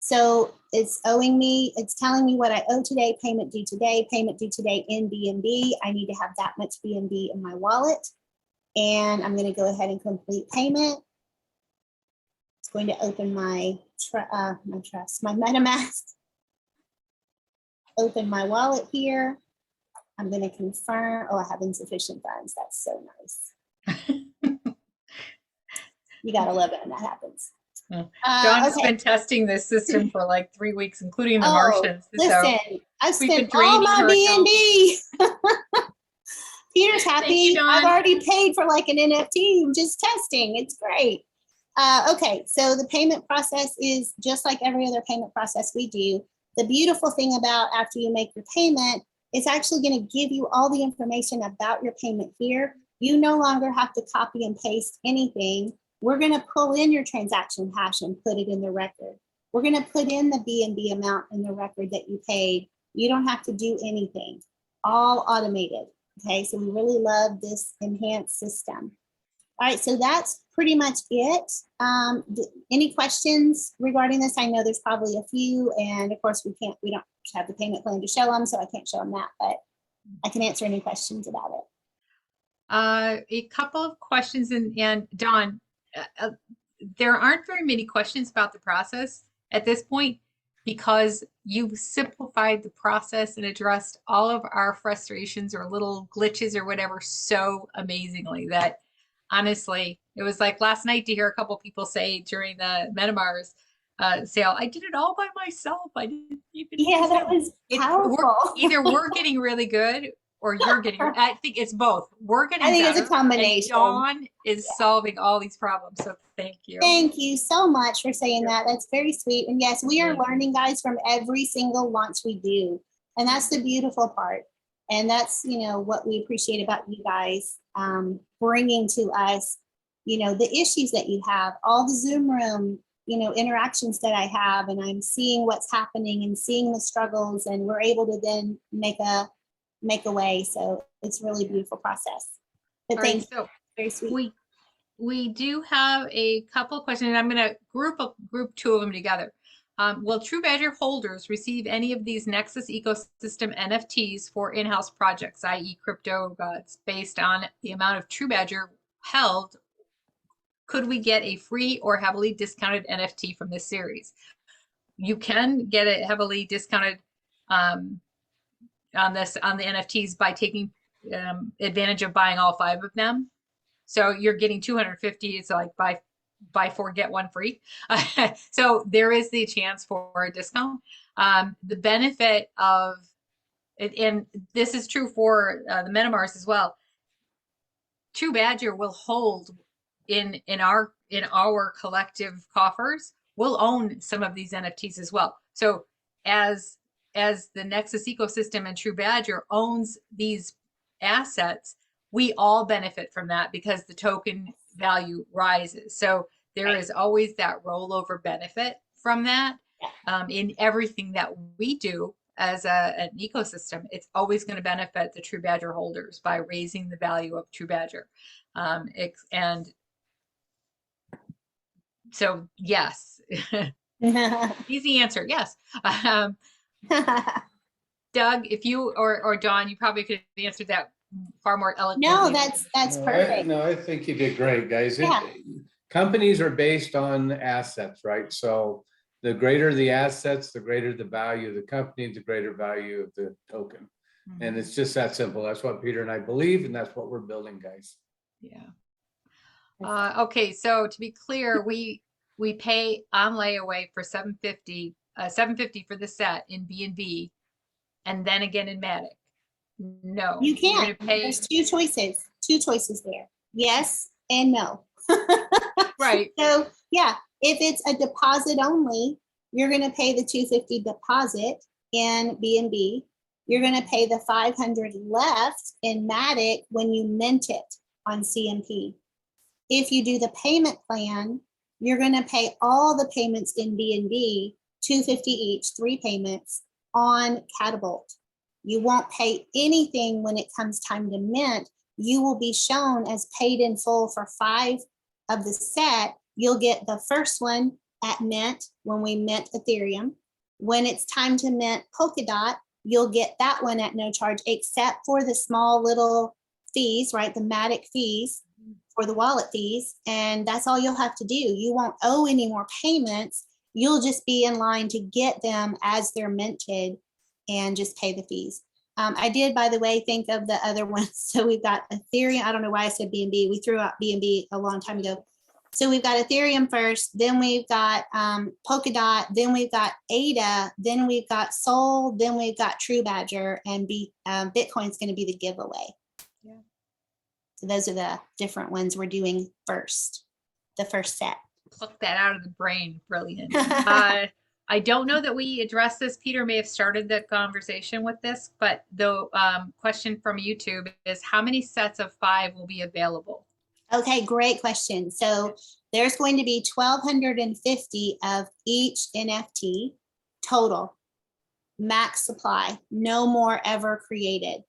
So it's owing me, it's telling me what I owe today, payment due today in BNB. I need to have that much BNB in my wallet. And I'm going to go ahead and complete payment. It's going to open my MetaMask. Open my wallet here. I'm going to confirm. Oh, I have insufficient funds. That's so nice. You got to love it when that happens. Dawn has been testing this system for like 3 weeks, including the Martians. Listen, I've spent all my BNB. Peter's happy. You, I've already paid for like an NFT. I'm just testing. It's great. Okay, so the payment process is just like every other payment process we do. The beautiful thing about after you make your payment, it's actually going to give you all the information about your payment here. You no longer have to copy and paste anything. We're going to pull in your transaction hash and put it in the record. We're going to put in the BNB amount in the record that you paid. You don't have to do anything. All automated. Okay, so we really love this enhanced system. All right, so that's pretty much it. Any questions regarding this? I know there's probably a few, and of course we don't have the payment plan to show them, so I can't show them that, but I can answer any questions about it. A couple of questions, and Dawn, there aren't very many questions about the process at this point, because you've simplified the process and addressed all of our frustrations or little glitches or whatever so amazingly that honestly, it was like last night to hear a couple people say during the MetaMars sale, I did it all by myself. I didn't even. Yeah, that was powerful. Either we're getting really good or you're getting, I think it's both. We're getting better. I think it's a combination. Dawn is solving all these problems. So thank you. Thank you so much for saying that. That's very sweet. And yes, we are learning, guys, from every single launch we do. And that's the beautiful part. And that's, what we appreciate about you guys bringing to us, the issues that you have, all the Zoom room, interactions that I have, and I'm seeing what's happening and seeing the struggles, and we're able to then make a way. So it's really a beautiful process. But thanks. So very sweet. We do have a couple of questions, and I'm going to group 2 of them together. Will True Badger holders receive any of these Nexus ecosystem NFTs for in-house projects, i.e. crypto gods, based on the amount of True Badger held? Could we get a free or heavily discounted NFT from this series? You can get it heavily discounted on the NFTs by taking advantage of buying all 5 of them. So you're getting 250. It's like buy 4 get 1 free. So there is the chance for a discount. The benefit of it, and this is true for the MetaMars as well. True Badger will hold in our collective coffers. We'll own some of these NFTs as well. So as the Nexus ecosystem and True Badger owns these assets, we all benefit from that because the token value rises. So there is always that rollover benefit from that in everything that we do as an ecosystem. It's always going to benefit the True Badger holders by raising the value of True Badger. And so, yes, easy answer. Yes. Doug, if you or Dawn, you probably could have answered that far more eloquently. No, that's perfect. I think you did great, guys. Yeah. companies are based on assets, right? So the greater the assets, the greater the value of the company, the greater value of the token. And it's just that simple. That's what Peter and I believe, and that's what we're building, guys. Yeah. Okay, so to be clear, we pay on layaway for $750 for the set in B&B, and then again in Matic. No, You you're can't. gonna pay, There's two choices there. Yes and no. right? So yeah, if it's a deposit only, you're going to pay the $250 deposit in B&B. You're going to pay the $500 left in Matic when you mint it on CMP. If you do the payment plan, you're going to pay all the payments in B&B, $250 each, 3 payments on CataBolt. You won't pay anything when it comes time to mint. You will be shown as paid in full for 5 of the set. You'll get the first one at mint when we mint Ethereum. When it's time to mint Polkadot, you'll get that one at no charge, except for the small little fees, right? The Matic fees for the wallet fees. And that's all you'll have to do. You won't owe any more payments. You'll just be in line to get them as they're minted and just pay the fees. I did, by the way, think of the other ones. So we've got Ethereum. I don't know why I said B&B. We threw out B&B a long time ago. So we've got Ethereum first, then we've got Polkadot, then we've got ADA, then we've got Sol, then we've got True Badger, and Bitcoin's going to be the giveaway. Yeah. So those are the different ones we're doing first, the first set. Pluck that out of the brain. Brilliant. I don't know that we addressed this. Peter may have started the conversation with this, but the question from YouTube is how many sets of 5 will be available? Okay, great question. So there's going to be 1,250 of each NFT total, max supply, no more ever created.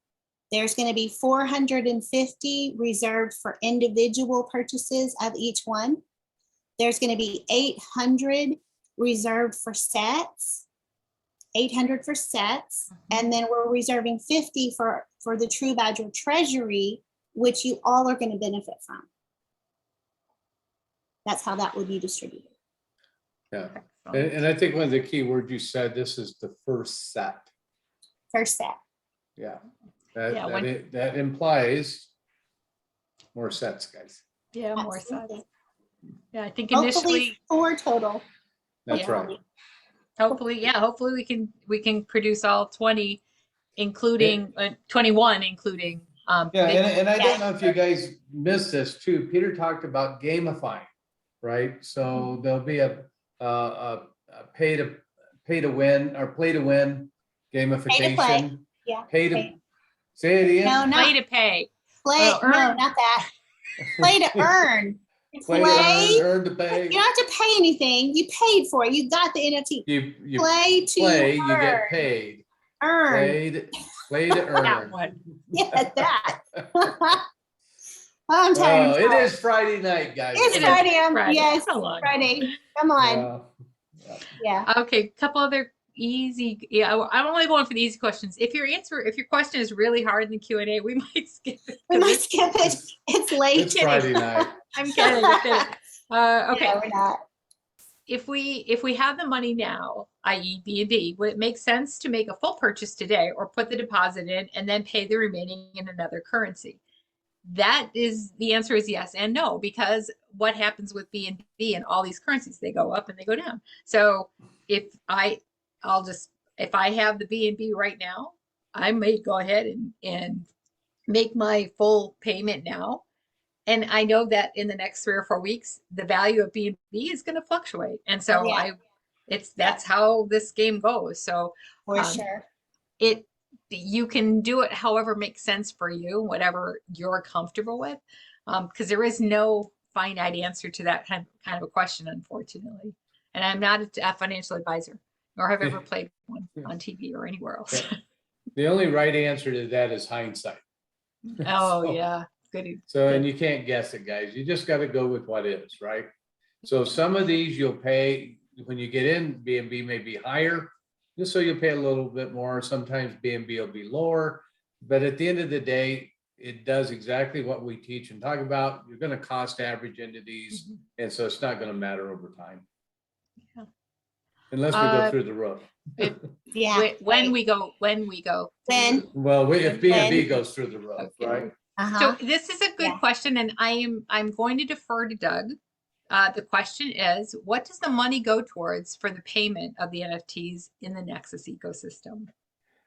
There's going to be 450 reserved for individual purchases of each one. There's going to be 800 reserved for sets, 800 for sets, and then we're reserving 50 for the True Badger Treasury, which you all are going to benefit from. That's how that would be distributed. Yeah. And I think one of the key words you said, this is the first set. First set. Yeah. Yeah, That implies more sets, guys. Yeah, more Absolutely. sets. Yeah, I think Hopefully initially, 4 total. That's Yeah. right. hopefully we can produce all 20, including 21, including Yeah, Bitcoin. and I don't know if you guys missed this too. Peter talked about gamifying, right? So there'll be a pay to win or play to win gamification. Yeah. Pay to Pay. say it No, again. not Play to pay. play. Well, No, earn. not that. Play to earn. Play to earn to pay. You don't have to pay anything. You paid for it. You got the NFT. You Play to play, earn. you get paid. Earn. Play to earn. That one. Yeah, that. I'm tired. Oh, it is Friday night, guys. It's It is Friday. Friday. Yes, Come on. Friday. Come on. Yeah. Okay, couple other easy. Yeah, I'm only going for the easy questions. If your question is really hard in the Q&A, we might skip it. We might skip it. It's late. It's Friday night. I'm kidding. Okay. No, we're not. If we have the money now, i.e. B&B, would it make sense to make a full purchase today or put the deposit in and then pay the remaining in another currency? The answer is yes and no, because what happens with B&B and all these currencies, they go up and they go down. So if I have the B&B right now, I may go ahead and make my full payment now. And I know that in the next 3 or 4 weeks, the value of B&B is going to fluctuate. And so that's how this game goes. So For sure. you can do it however makes sense for you, whatever you're comfortable with, because there is no finite answer to that kind of a question, unfortunately. And I'm not a financial advisor, nor have ever played one on TV or anywhere else. The only right answer to that is hindsight. Oh, yeah. Good. So, and you can't guess it, guys. You just got to go with what is, right? So some of these you'll pay when you get in. B&B may be higher, just so you'll pay a little bit more. Sometimes B&B will be lower, but at the end of the day, it does exactly what we teach and talk about. You're going to cost average into these, and so it's not going to matter over time. Yeah. Unless we go through the roof. Yeah. When we go. Well, if B&B When? goes through the roof, Okay. right? Uh-huh. So this is a good Yeah. question, and I'm going to defer to Doug. The question is, what does the money go towards for the payment of the NFTs in the Nexus ecosystem?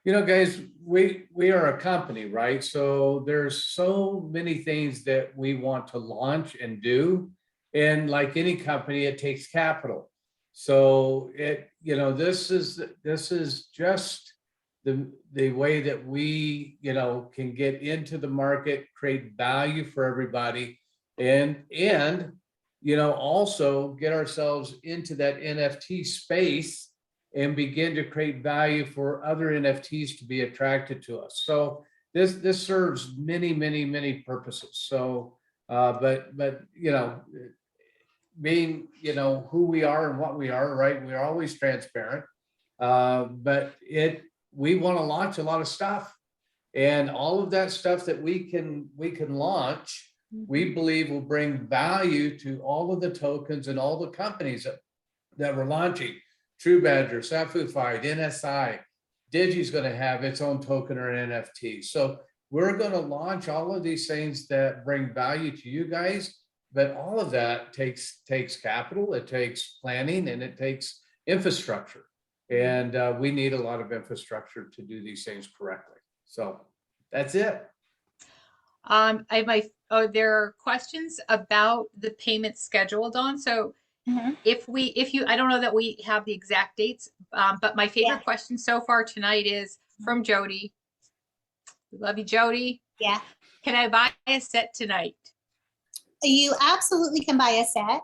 You know, guys, we are a company, right? So there's so many things that we want to launch and do. And like any company, it takes capital. So this is just the way that we, can get into the market, create value for everybody, and also get ourselves into that NFT space and begin to create value for other NFTs to be attracted to us. So this serves many, many, many purposes. So, but being who we are and what we are, right? We're always transparent, but we want to launch a lot of stuff, and all of that stuff that we can launch, we believe will bring value to all of the tokens and all the companies that we're launching. True Badger, Sapphire, NSI, Digi's going to have its own token or NFT. So we're going to launch all of these things that bring value to you guys, but all of that takes capital, it takes planning, and it takes infrastructure. And we need a lot of infrastructure to do these things correctly. So that's it. There are questions about the payment schedule, Dawn. So I don't know that we have the exact dates, but my favorite question so far tonight is from Jody. We love you, Jody. Yeah. Can I buy a set tonight? You absolutely can buy a set.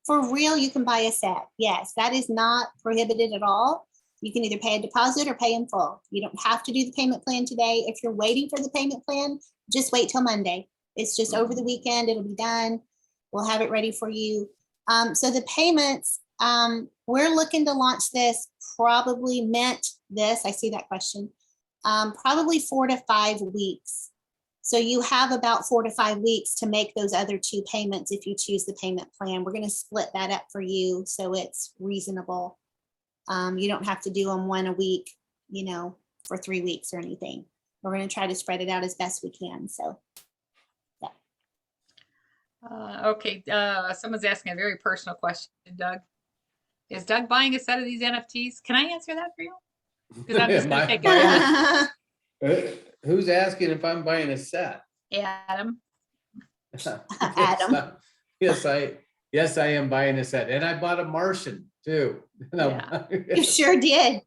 For real, you can buy a set. Yes, that is not prohibited at all. You can either pay a deposit or pay in full. You don't have to do the payment plan today. If you're waiting for the payment plan, just wait till Monday. It's just over the weekend. It'll be done. We'll have it ready for you. So the payments, we're looking to launch this, probably I see that question, probably 4 to 5 weeks. So you have about 4 to 5 weeks to make those other 2 payments if you choose the payment plan. We're going to split that up for you so it's reasonable. You don't have to do them one a week, for 3 weeks or anything. We're going to try to spread it out as best we can. So, yeah. Okay. Someone's asking a very personal question, Doug. Is Doug buying a set of these NFTs? Can I answer that for you? Because I'm just going to take it. Who's asking if I'm buying a set? Adam. Adam. Yes, I am buying a set, and I bought a Martian too. Yeah. You sure did.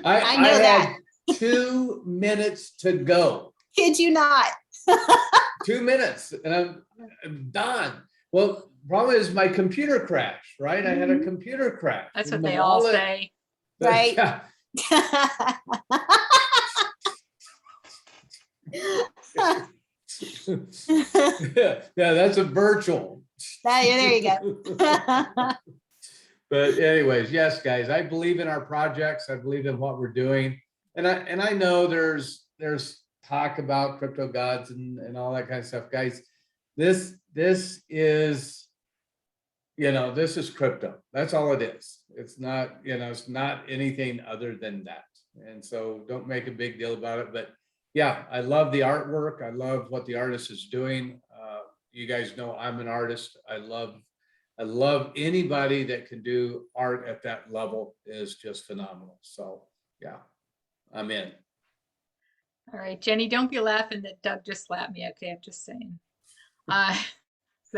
I know that. had 2 minutes to go. Kid you not. 2 minutes, and I'm done. Well, problem is my computer crashed, right? I had a computer crash. That's what they all say. Right. Yeah. Yeah, that's a virtual. There you go. But anyways, yes, guys, I believe in our projects. I believe in what we're doing. And I know there's talk about crypto gods and all that kind of stuff. Guys, this is, this is crypto. That's all it is. It's not, it's not anything other than that. And so don't make a big deal about it. But yeah, I love the artwork. I love what the artist is doing. You guys know I'm an artist. I love anybody that can do art at that level is just phenomenal. So yeah, I'm in. All right, Jenny, don't be laughing that Doug just slapped me. Okay, I'm just saying. I'm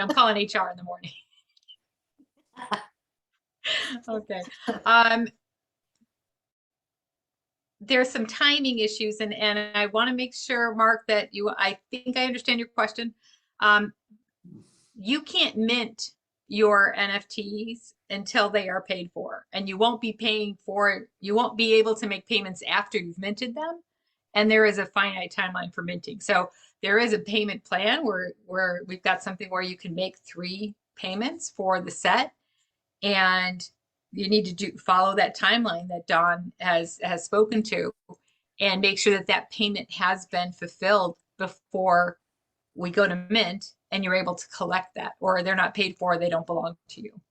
calling HR in the morning. Okay. There's some timing issues, and I want to make sure, Mark, that I think I understand your question. You can't mint your NFTs until they are paid for, and you won't be able to make payments after you've minted them. And there is a finite timeline for minting. So there is a payment plan where we've got something where you can make 3 payments for the set, and you need to follow that timeline that Dawn has spoken to, and make sure that payment has been fulfilled before we go to mint, and you're able to collect that, or they're not paid for, they don't belong to you.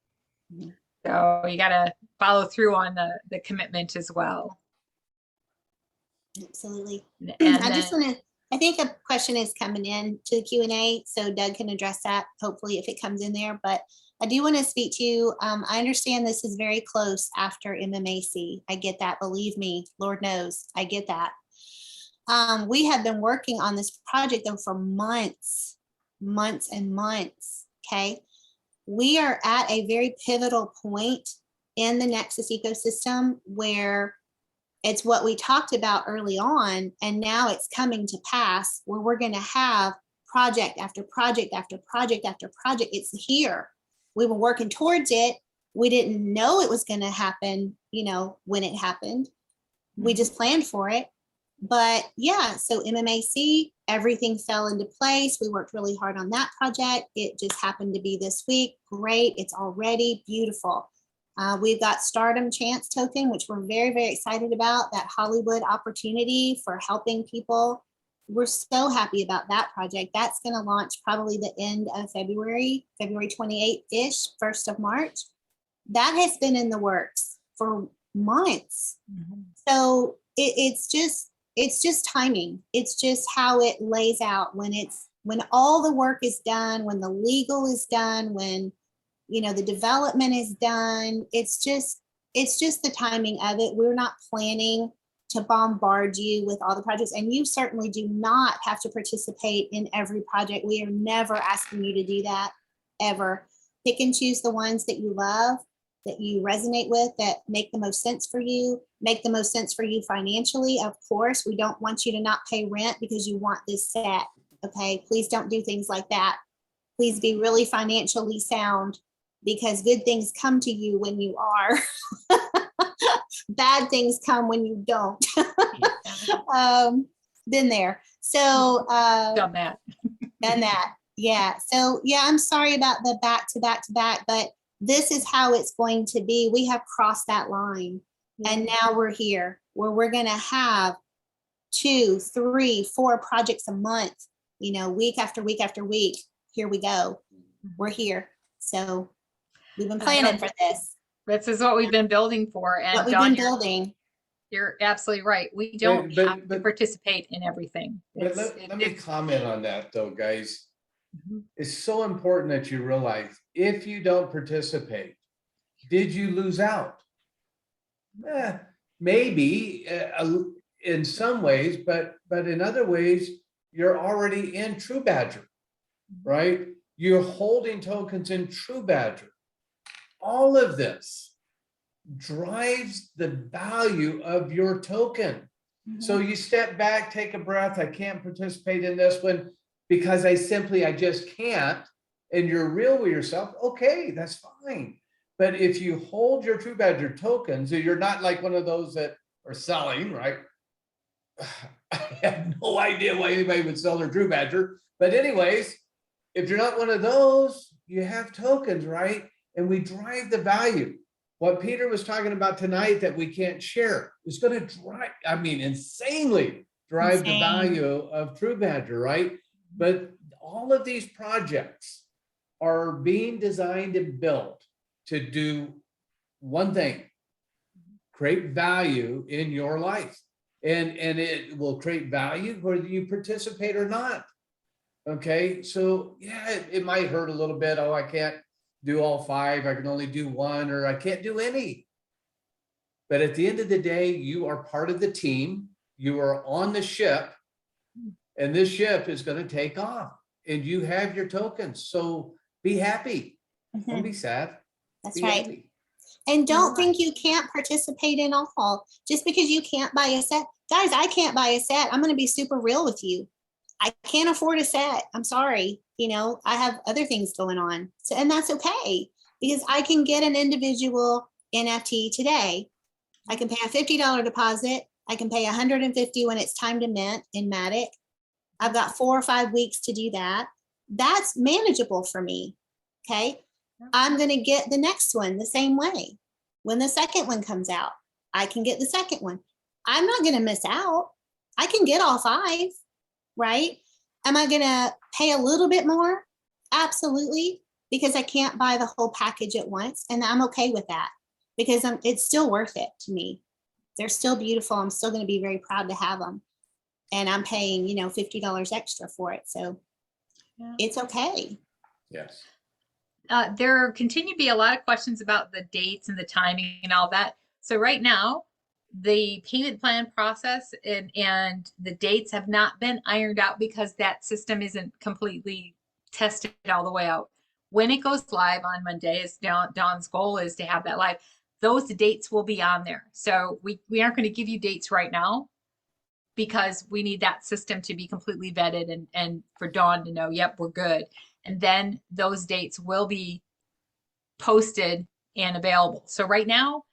Mhm. So you got to follow through on the commitment as well. Absolutely. And I just then, want to, I think a question is coming in to the Q&A, so Doug can address that, hopefully, if it comes in there. But I do want to speak to you. I understand this is very close after MMAC. I get that. Believe me, Lord knows, I get that. We have been working on this project, though, for months and months. Okay. We are at a very pivotal point in the Nexus ecosystem where it's what we talked about early on, and now it's coming to pass, where we're going to have project after project after project after project. It's here. We were working towards it. We didn't know it was going to happen, when it happened. We just planned for it. But yeah, so MMAC, everything fell into place. We worked really hard on that project. It just happened to be this week. Great. It's already beautiful. We've got Stardom Chance token, which we're very, very excited about, that Hollywood opportunity for helping people. We're so happy about that project. That's going to launch probably the end of February 28th-ish, 1st of March. That has been in the works for months. So it's just timing. It's just how it lays out when all the work is done, when the legal is done, when the development is done. It's just the timing of it. We're not planning to bombard you with all the projects, and you certainly do not have to participate in every project. We are never asking you to do that, ever. Pick and choose the ones that you love, that you resonate with, that make the most sense for you, financially. Of course, we don't want you to not pay rent because you want this set. Okay, please don't do things like that. Please be really financially sound, because good things come to you when you are. Bad things come when you don't. Been there. So done that. done that. Yeah. So yeah, I'm sorry about the back to back, but this is how it's going to be. We have crossed that line. And now we're here where we're going to have 2, 3, 4 projects a month, week after week after week. Here we go. We're here. So we've been planning for this. This is what we've been building for. And What we've Dawn, been building. you're absolutely right. We don't have to participate in everything. But let me comment on that, though, guys. Mhm. It's so important that you realize, if you don't participate, did you lose out? Maybe in some ways, but in other ways, you're already in True Badger, right? You're holding tokens in True Badger. All of this drives the value of your token. So you step back, take a breath. I can't participate in this one because I just can't. And you're real with yourself. Okay, that's fine. But if you hold your True Badger tokens, so you're not like one of those that are selling, right? I have no idea why anybody would sell their True Badger. But anyways, if you're not one of those, you have tokens, right? And we drive the value. What Peter was talking about tonight that we can't share is going to drive, insanely drive the value of True Badger, right? But all of these projects are being designed and built to do one thing: create value in your life. And it will create value whether you participate or not. Okay, so yeah, it might hurt a little bit. Oh, I can't do all 5. I can only do 1, or I can't do any. But at the end of the day, you are part of the team. You are on the ship, and this ship is going to take off, and you have your tokens. So be happy. Don't be sad. That's be right. happy. And don't think you can't participate in all. Just because you can't buy a set. Guys, I can't buy a set. I'm going to be super real with you. I can't afford a set. I'm sorry. I have other things going on. So, and that's okay, because I can get an individual NFT today. I can pay a $50 deposit. I can pay $150 when it's time to mint in Matic. I've got 4 or 5 weeks to do that. That's manageable for me. Okay. I'm going to get the next one the same way. When the second one comes out, I can get the second one. I'm not going to miss out. I can get all 5, right? Am I gonna pay a little bit more? Absolutely, because I can't buy the whole package at once, and I'm okay with that because it's still worth it to me. They're still beautiful. I'm still gonna be very proud to have them, and I'm paying, $50 extra for it, so Yeah. it's okay. Yes. There continue to be a lot of questions about the dates and the timing and all that. So right now, the payment plan process and the dates have not been ironed out because that system isn't completely tested all the way out. When it goes live on Monday, as Dawn's goal is to have that live, those dates will be on there. So we aren't going to give you dates right now because we need that system to be completely vetted and for Dawn to know, yep, we're good. And then those dates will be posted and available. So right now,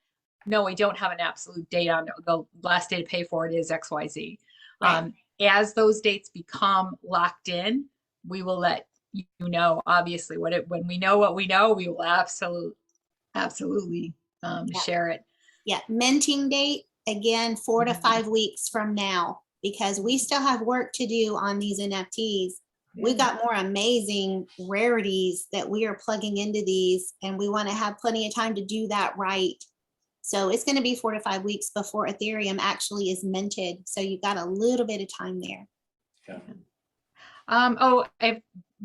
no, we don't have an absolute date on the last day to pay for it is XYZ. Right. As those dates become locked in, we will let you know, obviously, when we know what we know, we will absolutely share it. Yeah, minting date, again, 4 to 5 weeks from now, because we still have work to do on these NFTs. We've got more amazing rarities that we are plugging into these, and we want to have plenty of time to do that right. So it's going to be 4 to 5 weeks before Ethereum actually is minted. So you've got a little bit of time there. Yeah.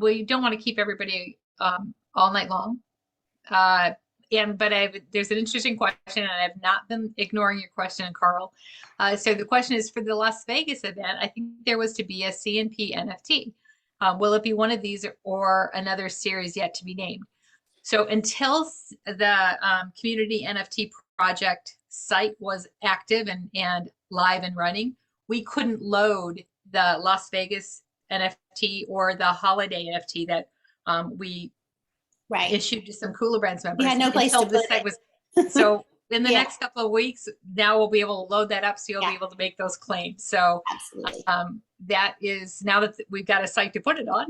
We don't want to keep everybody all night long. There's an interesting question, and I've not been ignoring your question, Carl. So the question is, for the Las Vegas event, I think there was to be a CNP NFT. Will it be one of these or another series yet to be named? So until the community NFT project site was active and live and running, we couldn't load the Las Vegas NFT or the holiday NFT that we issued to some Cooler Brands members. You had no place to put it. So in the next couple of weeks, now we'll be able to load that up, so you'll be able to make those claims. So absolutely, that is, now that we've got a site to put it on,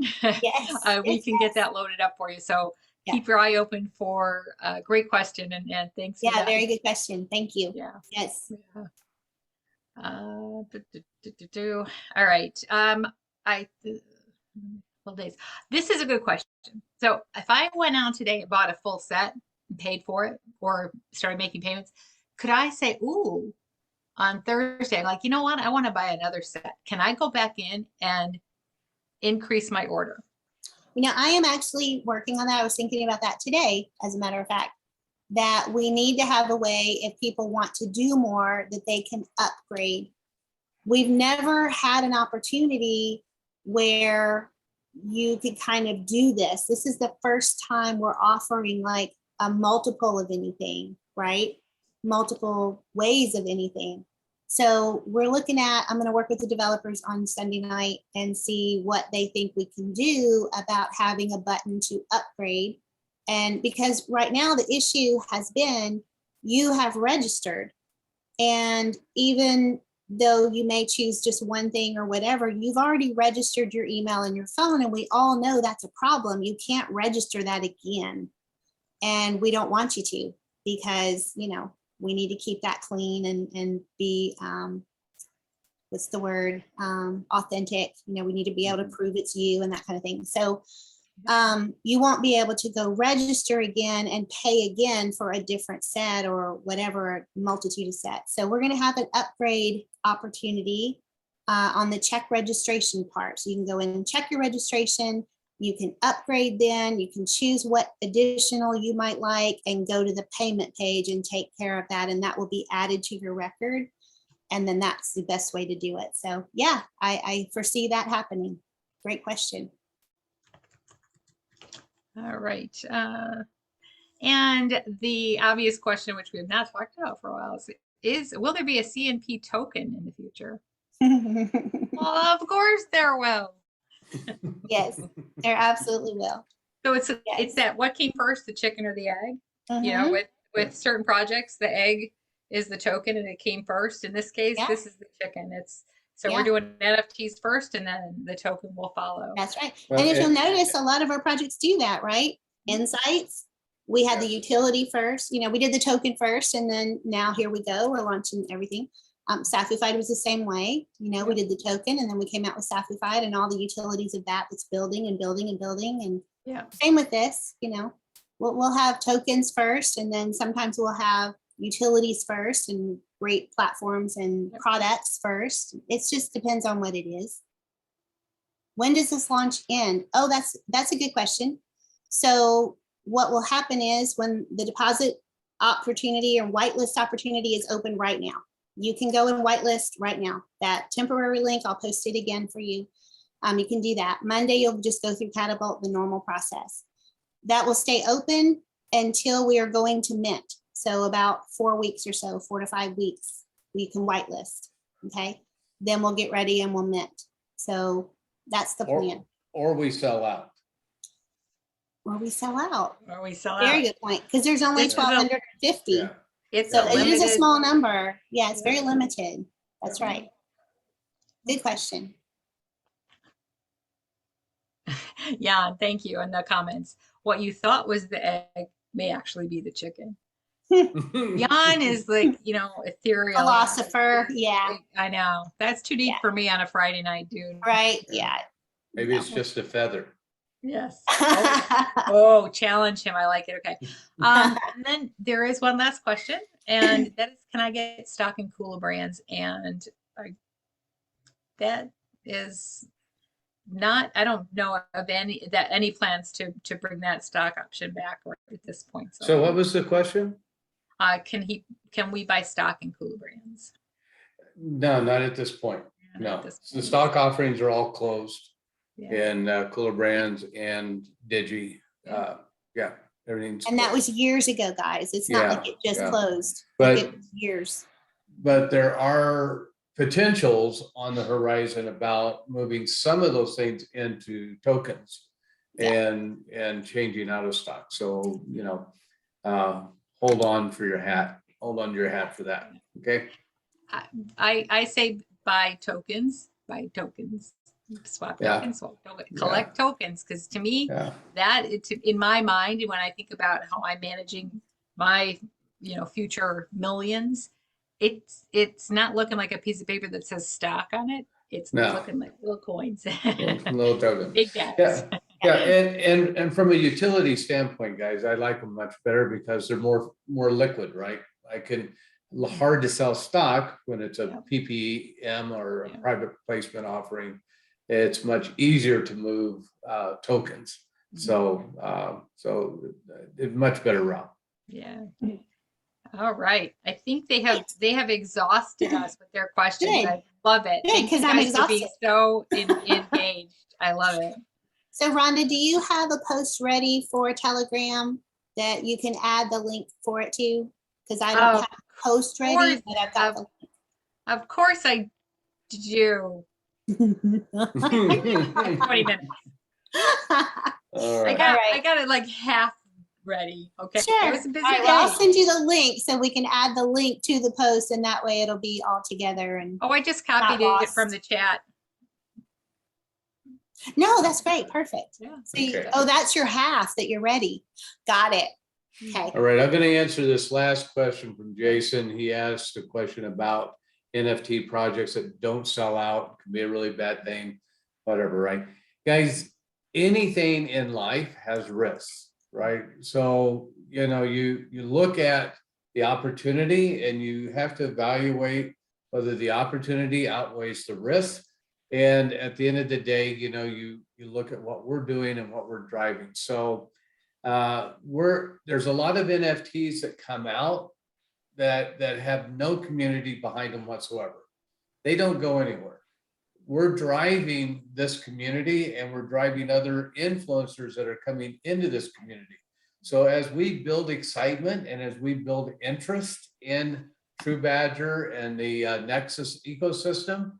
we can get that loaded up for you. So keep your eye open for a great question, and thanks. Yeah, very good question. Thank you. Yeah. Yes. Yeah. All right. Days. This is a good question. So if I went out today and bought a full set and paid for it or started making payments, could I say, ooh, on Thursday, I'm like, you know what? I want to buy another set. Can I go back in and increase my order? I am actually working on that. I was thinking about that today, as a matter of fact, that we need to have a way, if people want to do more, that they can upgrade. We've never had an opportunity where you could kind of do this. This is the first time we're offering like a multiple of anything, right? Multiple ways of anything. So we're looking at, I'm going to work with the developers on Sunday night and see what they think we can do about having a button to upgrade. And because right now the issue has been, you have registered, and even though you may choose just one thing or whatever, you've already registered your email and your phone, and we all know that's a problem. You can't register that again. And we don't want you to, because, we need to keep that clean and be, what's the word, authentic. We need to be able to prove it's you and that kind of thing. So you won't be able to go register again and pay again for a different set or whatever, a multitude of sets. So we're going to have an upgrade opportunity on the check registration part. So you can go in and check your registration. You can upgrade then. You can choose what additional you might like and go to the payment page and take care of that. And that will be added to your record. And then that's the best way to do it. So yeah, I foresee that happening. Great question. All right. And the obvious question, which we have not talked about for a while, is will there be a CNP token in the future? Well, of course there will. Yes, there absolutely will. So it's that, what came first, the chicken or the egg? With certain projects, the egg is the token and it came first. In this case, this is the chicken. We're doing NFTs first, and then the token will follow. That's right. Well, and if you'll notice, a lot of our projects do that, right? Insights, we had the utility first. We did the token first, and then now here we go. We're launching everything. Sapphire was the same way. You know, we did the token and then we came out with Sapphire and all the utilities of that that's building and building and building. And Yeah. same with this, you know, we'll have tokens first, and then sometimes we'll have utilities first and great platforms and products first. It just depends on what it is. When does this launch end? Oh, that's a good question. So what will happen is when the deposit opportunity or whitelist opportunity is open right now. You can go and whitelist right now. That temporary link, I'll post it again for you. You can do that. Monday, you'll just go through CataBolt, the normal process. That will stay open until we are going to mint. So about 4 weeks or so, 4 to 5 weeks, we can whitelist, okay? Then we'll get ready and we'll mint. So that's the plan. Or we sell out. Or we sell out. Or we sell Very out. good point, because there's only This is a- 1,250. Yeah. It's So a it is a limited. small number. Yeah, it's very limited. That's right. Good question. Yeah, thank you in the comments. What you thought was the egg may actually be the chicken. Jan is like, you know, ethereal. Philosopher, yeah, I know. That's too deep Yeah. for me on a Friday night, dude. right, yeah. Maybe it's just a feather. Yes. Oh, challenge him. I like it. Okay. And then there is one last question, and that is, can I get stock in Cooler Brands? And that is not, I don't know of any plans to bring that stock option back or at this point. So what was the question? Can we buy stock in Cooler Brands? No, not at this point. Not No, at this the point. stock offerings are all closed Yeah. in Cooler Brands and Digi. Yeah, everything's. And that closed. was years ago, guys. It's not like it just Yeah. closed. But- Like, it was years. But there are potentials on the horizon about moving some of those things into tokens and changing out of stock. So, you know, hold on for your hat. Hold on to your hat for that. Okay. I say buy tokens, swap Yeah. tokens, swap tokens, collect tokens. Because to me, Yeah. that it's in my mind, when I think about how I'm managing my, you know, future millions, it's not looking like a piece of paper that says stock on it. It's No. looking like little coins, Little token. big bags. Yeah. Yeah, and from a utility standpoint, guys, I like them much better because they're more liquid, right? Hard to sell stock when it's a PPM or a private placement offering. It's much easier to move tokens. So it's much better route. Yeah. All right. I think they have exhausted us with their questions. Good. I love it. Good, Thank you 'cause I'm guys for being exhausted. so engaged. I love it. So Rhonda, do you have a post ready for Telegram that you can add the link for it to? Because I don't Of have a post ready, course, but I've got Of course I do. the 20 minutes. All I right. got it like half ready. Okay. Sure. It was a busy All right, well, I'll day. send you the link so we can add the link to the post, and that way it'll be all together. And Oh, I just copied it lost. from the chat. no, that's great. Perfect. Yeah. So you- Okay. oh, that's your half that you're ready. Got it. Okay. All right, I'm going to answer this last question from Jason. He asked a question about NFT projects that don't sell out. Can be a really bad thing, whatever, right? Guys, anything in life has risks, right? So, you know, you look at the opportunity and you have to evaluate whether the opportunity outweighs the risk. And at the end of the day, you know, you look at what we're doing and what we're driving. So there's a lot of NFTs that come out that have no community behind them whatsoever. They don't go anywhere. We're driving this community and we're driving other influencers that are coming into this community. So as we build excitement and as we build interest in True Badger and the Nexus ecosystem,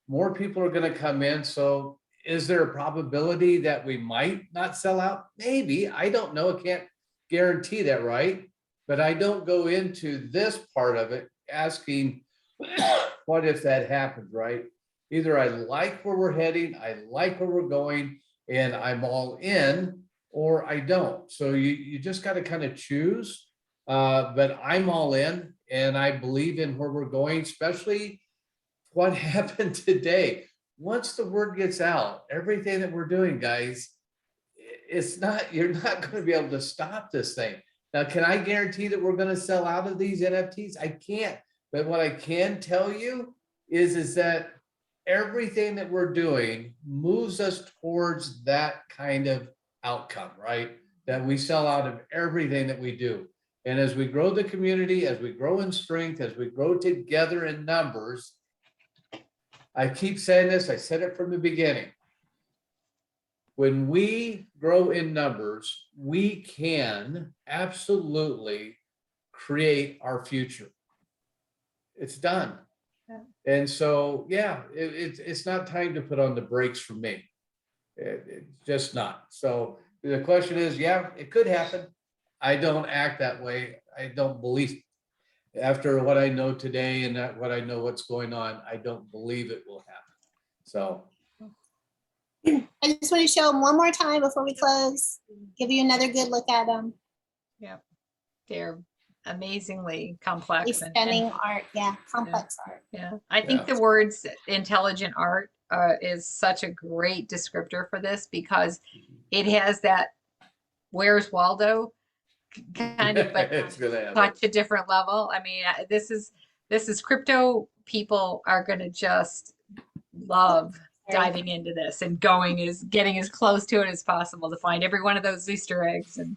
more people are going to come in. So is there a probability that we might not sell out? Maybe. I don't know. I can't guarantee that, right? But I don't go into this part of it asking, what if that happens, right? Either I like where we're heading, I like where we're going, and I'm all in, or I don't. So you just got to kind of choose. But I'm all in, and I believe in where we're going, especially what happened today. Once the word gets out, everything that we're doing, guys, you're not going to be able to stop this thing. Now, can I guarantee that we're going to sell out of these NFTs? I can't. But what I can tell you is that everything that we're doing moves us towards that kind of outcome, right? That we sell out of everything that we do. And as we grow the community, as we grow in strength, as we grow together in numbers, I keep saying this, I said it from the beginning. When we grow in numbers, we can absolutely create our future. It's done. Yeah. And so, yeah, it's not time to put on the brakes for me. It's just not. So the question is, yeah, it could happen. I don't act that way. I don't believe, after what I know today and what I know what's going on, I don't believe it will happen. So. I just want to show them one more time before we close. Give you another good look at them. Yeah, they're amazingly complex. He's stunning art. Yeah, complex art. Yeah, I think the words intelligent art is such a great descriptor for this, because it has that where's Waldo kind of, but touch a different level. I mean, this is crypto people are going to just love diving into this and getting as close to it as possible to find every one of those Easter eggs. And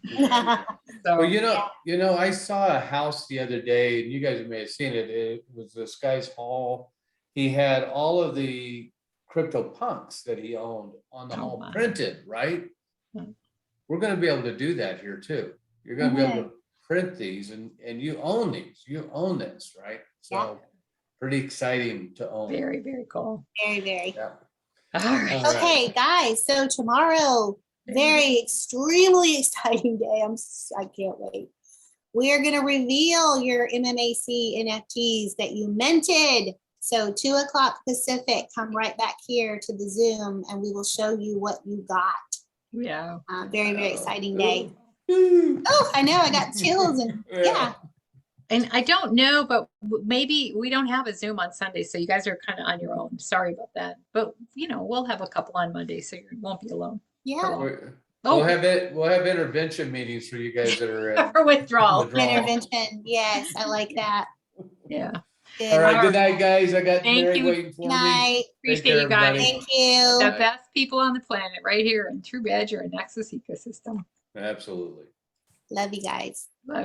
so, well, I saw a house the other day, and you guys may have seen it. It was this guy's hall. He had all of the crypto punks that he owned on the hall printed, right? We're going to be able to do that here too. You're going to be able to print these, and you own these. You own this, right? So pretty exciting to own. very, very cool. Very, very. Yeah. All right. Okay, guys. So tomorrow, extremely exciting day. I can't wait. We are going to reveal your MMAC NFTs that you minted. So 2:00 Pacific, come right back here to the Zoom, and we will show you what you got. Yeah. Very, very exciting day. Oh, I know. I got chills. And yeah. And I don't know, but maybe we don't have a Zoom on Sunday, so you guys are kind of on your own. Sorry about that. But we'll have a couple on Monday, so you won't be alone. Yeah. We'll have intervention meetings for you guys that are for withdrawal. Intervention. Yes, I like that. Yeah. Good. All right. Good night, guys. I got Thank Mary you. waiting for Good me. night. Appreciate you guys. Thank you. The best people on the planet right here in True Badger and Nexus ecosystem. Absolutely. Love you guys. Love you.